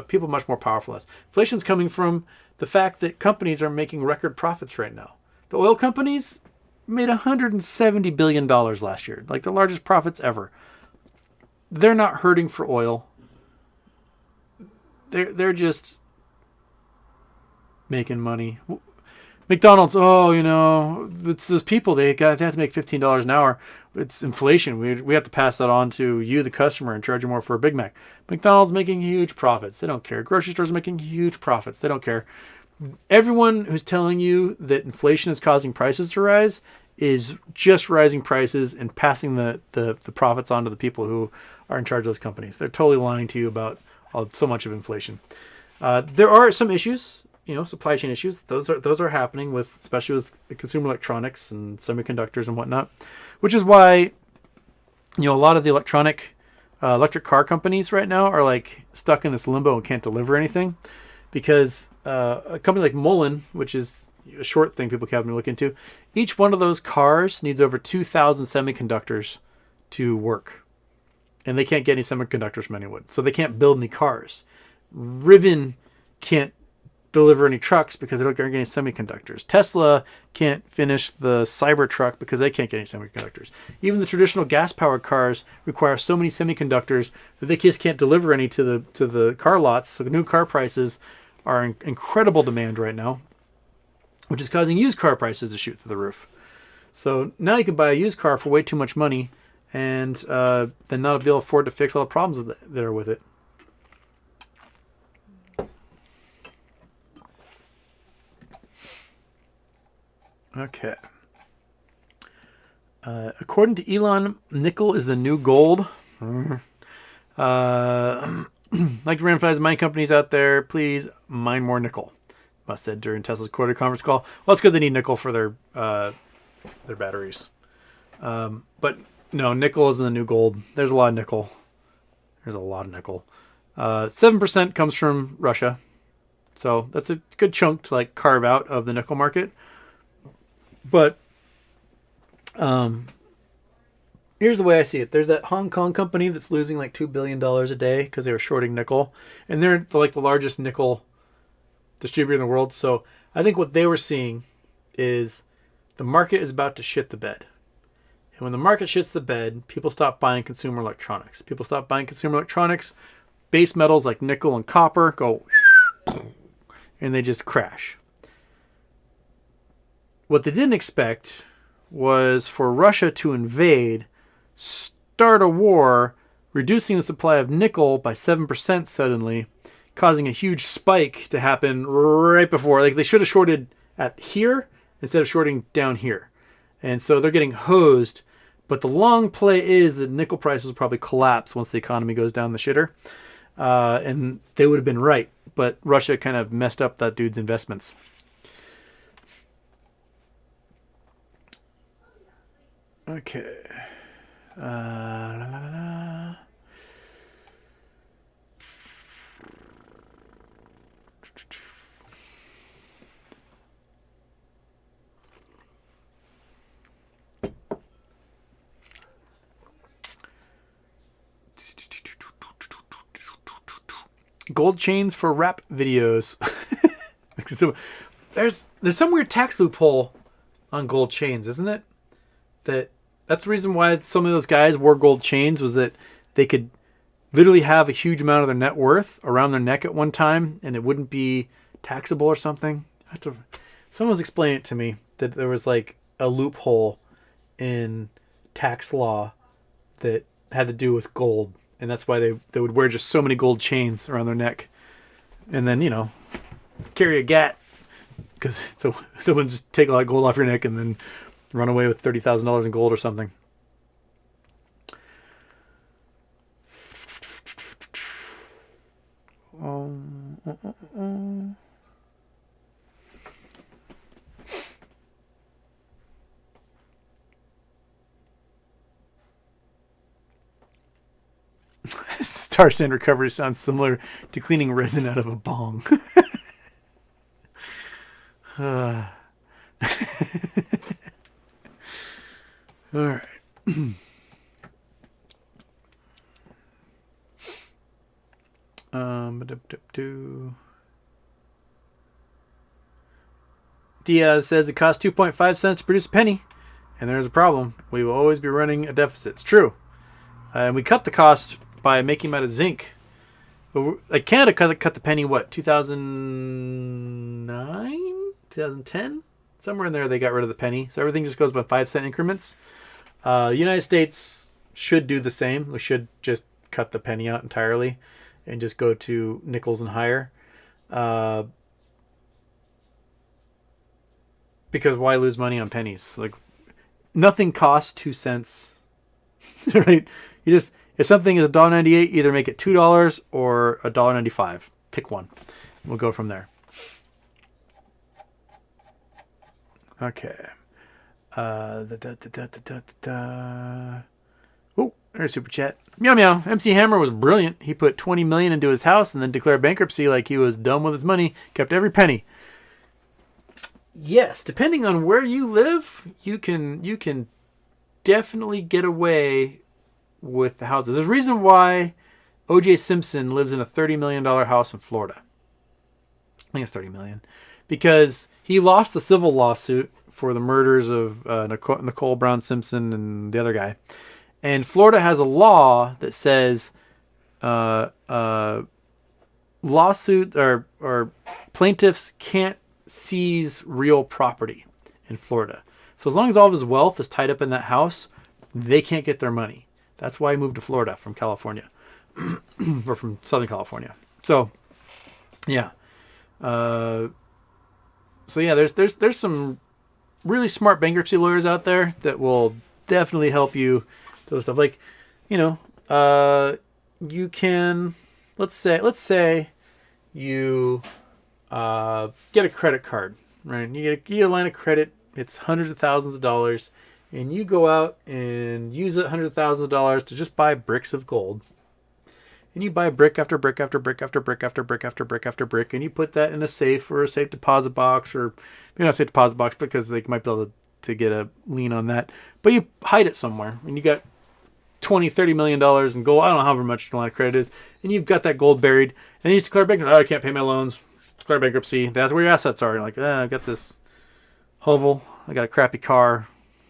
people much more powerful than us. Inflation is coming from the fact that companies are making record profits right now. The oil companies made $170 billion last year, like the largest profits ever. They're not hurting for oil. They're just making money. McDonald's, oh, you know, it's those people, they have to make $15 an hour. It's inflation. We have to pass that on to you, the customer, and charge you more for a Big Mac. McDonald's making huge profits. They don't care. Grocery stores making huge profits. They don't care. Everyone who's telling you that inflation is causing prices to rise is just rising prices and passing the profits on to the people who are in charge of those companies. They're totally lying to you about so much of inflation. There are some issues, you know, supply chain issues. Those are happening especially with consumer electronics and semiconductors and whatnot, which is why, you know, a lot of the electric car companies right now are like stuck in this limbo and can't deliver anything because a company like Mullen, which is a short thing people have to look into, each one of those cars needs over 2,000 semiconductors to work. And they can't get any semiconductors from anyone. So they can't build any cars. Rivian can't deliver any trucks because they don't get any semiconductors. Tesla can't finish the Cybertruck because they can't get any semiconductors. Even the traditional gas-powered cars require so many semiconductors that they just can't deliver any to the car lots. So new car prices are in incredible demand right now, which is causing used car prices to shoot through the roof. So now you can buy a used car for way too much money and then not be able to afford to fix all the problems that are with it. Okay. According to Elon, nickel is the new gold. Like to emphasize, mining companies out there, please mine more nickel. Musk said during Tesla's quarterly conference call. Well, it's because they need nickel for their batteries. But no, nickel isn't the new gold. There's a lot of nickel. 7% comes from Russia. So that's a good chunk to like carve out of the nickel market. But here's the way I see it. There's that Hong Kong company that's losing like $2 billion a day because they were shorting nickel. And they're like the largest nickel distributor in the world. So I think what they were seeing is the market is about to shit the bed. And when the market shits the bed, people stop buying consumer electronics. People stop buying consumer electronics. Base metals like nickel and copper go and they just crash. What they didn't expect was for Russia to invade, start a war, reducing the supply of nickel by 7% suddenly, causing a huge spike to happen right before. Like they should have shorted at here instead of shorting down here. And so they're getting hosed. But the long play is that nickel prices will probably collapse once the economy goes down the shitter. And they would have been right. But Russia kind of messed up that dude's investments. Okay. Gold chains for rap videos. So there's some weird tax loophole on gold chains, isn't it? That's the reason why some of those guys wore gold chains was that they could literally have a huge amount of their net worth around their neck at one time, and it wouldn't be taxable or something. Someone was explaining it to me that there was like a loophole in tax law that had to do with gold, and that's why they would wear just so many gold chains around their neck, and then carry a gat, because so someone just take all that gold off your neck and then run away with $30,000 in gold or something. Star sand recovery sounds similar to cleaning resin out of a bong. All right. Diaz says it costs 2.5 cents to produce a penny, and there's a problem. We will always be running a deficit. It's true. And we cut the cost by making them out of zinc. But like Canada cut the penny, what, 2009? 2010? Somewhere in there they got rid of the penny. So everything just goes by 5-cent increments. The United States should do the same. We should just cut the penny out entirely and just go to nickels and higher. Because why lose money on pennies? Like, nothing costs 2 cents. Right? You just, if something is $1.98, either make it $2 or $1.95. Pick one. We'll go from there. Okay. Oh, there's super chat. Meow meow. MC Hammer was brilliant. He put $20 million into his house and then declared bankruptcy like he was done with his money. Kept every penny. Yes, depending on where you live, you can definitely get away with the houses. There's a reason why O.J. Simpson lives in a $30 million house in Florida. I think it's $30 million. Because he lost the civil lawsuit for the murders of Nicole Brown Simpson and the other guy. And Florida has a law that says lawsuits or plaintiffs can't seize real property in Florida. So as long as all of his wealth is tied up in that house, they can't get their money. That's why he moved to Florida from California or from Southern California. So, yeah. There's some really smart bankruptcy lawyers out there that will definitely help you do stuff. Like, you can, let's say you get a credit card, right? You get a line of credit. It's hundreds of thousands of dollars, and you go out and use it hundreds of thousands of dollars to just buy bricks of gold. And you buy brick after brick after brick after brick after brick after brick after brick, and you put that in a safe or a safe deposit box, or maybe not safe deposit box because they might be able to get a lien on that. But you hide it somewhere, and you got $20-30 million in gold. I don't know how much the line of credit is, and you've got that gold buried, and you just declare bankruptcy. Oh, I can't pay my loans. Declare bankruptcy. That's where your assets are. You're like, I've got this hovel. I got a crappy car.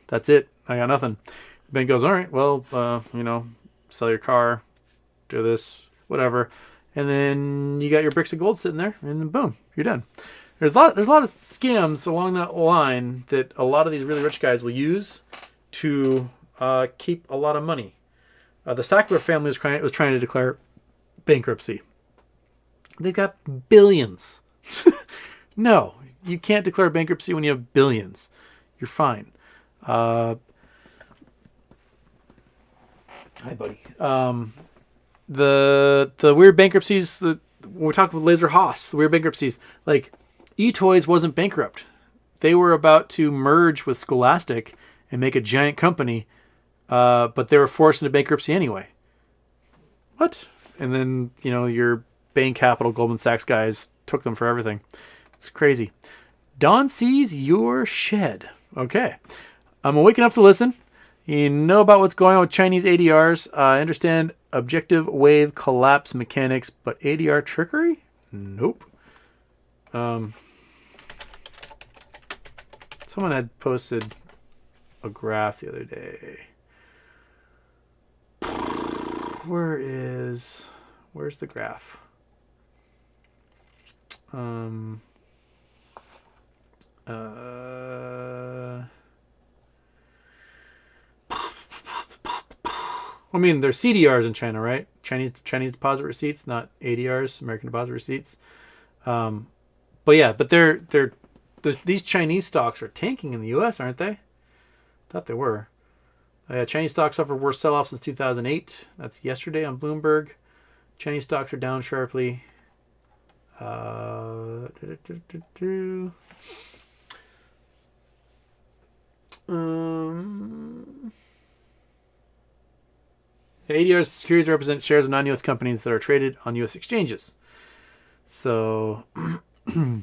That's it. I got nothing. The bank goes, all right, well, sell your car, do this, whatever, and then you got your bricks of gold sitting there, and then boom, you're done. There's a lot of scams along that line that a lot of these really rich guys will use to keep a lot of money. The Sackler family was trying to declare bankruptcy. They've got billions. No, you can't declare bankruptcy when you have billions. You're fine. Hi, buddy. The weird bankruptcies, when we talk with Laser Haas, the weird bankruptcies, like eToys wasn't bankrupt. They were about to merge with Scholastic and make a giant company, but they were forced into bankruptcy anyway. What? And then, your Bain Capital, Goldman Sachs guys took them for everything. It's crazy. Don sees your shed. Okay. I'm awake enough to listen. You know about what's going on with Chinese ADRs. I understand objective wave collapse mechanics, but ADR trickery? Nope. Someone had posted a graph the other day. where's the graph? I mean, there's CDRs in China, right? Chinese deposit receipts, not ADRs, American deposit receipts. But yeah, but these Chinese stocks are tanking in the U.S., aren't they? Thought they were. Chinese stocks suffered worst sell-off since 2008. That's yesterday on Bloomberg. Chinese stocks are down sharply. ADRs securities represent shares of non-U.S. companies that are traded on U.S. exchanges. So, so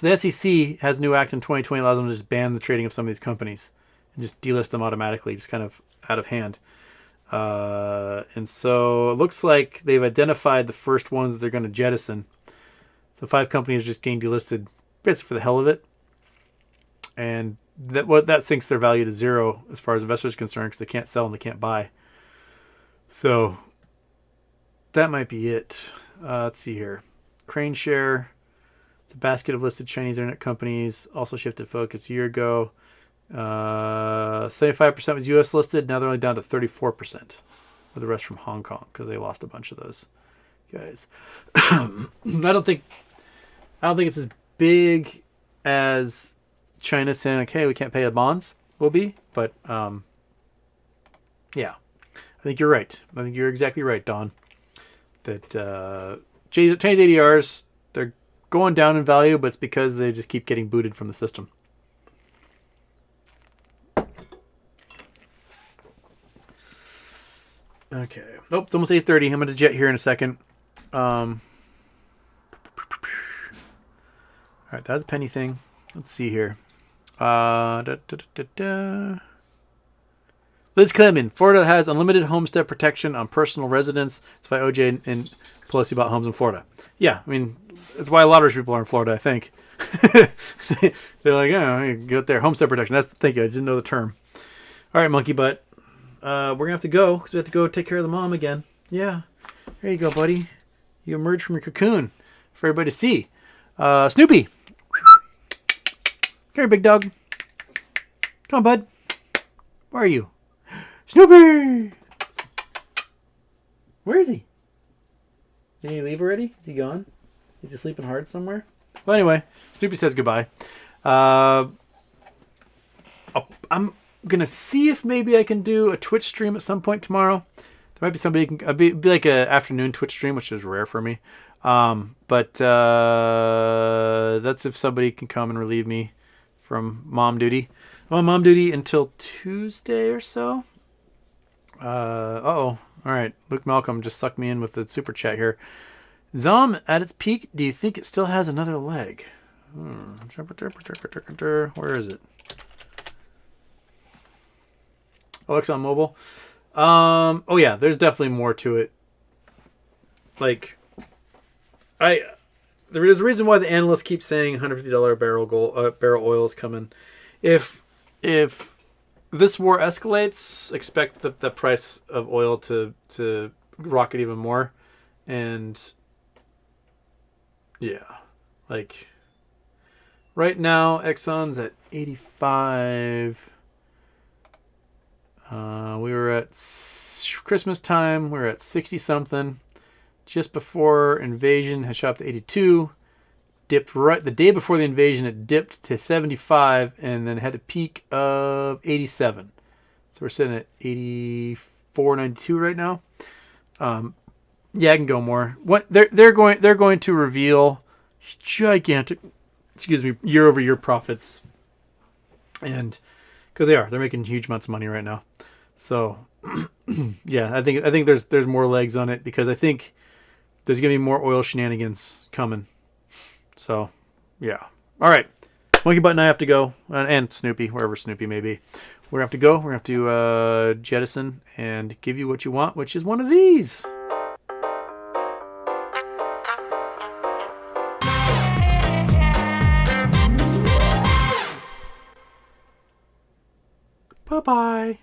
the SEC has a new act in 2020 allows them to just ban the trading of some of these companies and just delist them automatically, just kind of out of hand. And so it looks like they've identified the first ones that they're going to jettison. So 5 companies just getting delisted basically for the hell of it. And that sinks their value to zero as far as investors are concerned because they can't sell and they can't buy. So that might be it. Let's see here. Crane Share. It's a basket of listed Chinese internet companies. Also shifted focus a year ago. 75% was U.S. listed. Now they're only down to 34%. With the rest from Hong Kong because they lost a bunch of those guys. I don't think it's as big as China saying, like, hey, we can't pay the bonds will be. But, yeah. I think you're right. I think you're exactly right, Don. That Chinese ADRs, they're going down in value, but it's because they just keep getting booted from the system. Okay. Nope, it's almost 8:30. I'm going to jet here in a second. All right, that's a penny thing. Let's see here. Liz Clement. Florida has unlimited homestead protection on personal residence. That's why OJ and Pelosi bought homes in Florida. Yeah, I mean, that's why a lot of rich people are in Florida, I think. They're like, oh, you get there. Homestead protection. Thank you. I didn't know the term. All right, monkey butt. We're going to have to go because we have to go take care of the mom again. Yeah. There you go, buddy. You emerged from your cocoon for everybody to see. Snoopy. Come here, big dog. Come on, bud. Where are you? Snoopy! Where is he? Did he leave already? Is he gone? Is he sleeping hard somewhere? Well, anyway, Snoopy says goodbye. I'm going to see if maybe I can do a Twitch stream at some point tomorrow. There might be somebody who can be like an afternoon Twitch stream, which is rare for me. But that's if somebody can come and relieve me from mom duty. I'm on mom duty until Tuesday or so. All right. Luke Malcolm just sucked me in with the super chat here. Zom, at its peak, do you think it still has another leg? Where is it? ExxonMobil. Oh yeah, there's definitely more to it. Like, there's a reason why the analysts keep saying $150 barrel oil is coming. If this war escalates, expect the price of oil to rocket even more. And yeah, like right now, Exxon's at 85. We were at Christmas time. We were at 60 something. Just before invasion, had shot up to 82. Dipped right the day before the invasion. It dipped to 75 and then had a peak of 87. So we're sitting at 84.92 right now. Yeah, I can go more. What they're going to reveal gigantic, year-over-year profits, and because they're making huge amounts of money right now. So yeah, I think there's more legs on it because I think there's gonna be more oil shenanigans coming. So yeah, all right. Monkey Butt and I have to go, and Snoopy, wherever Snoopy may be. We're gonna have to go. We're gonna have to jettison and give you what you want, which is one of these. Bye-bye.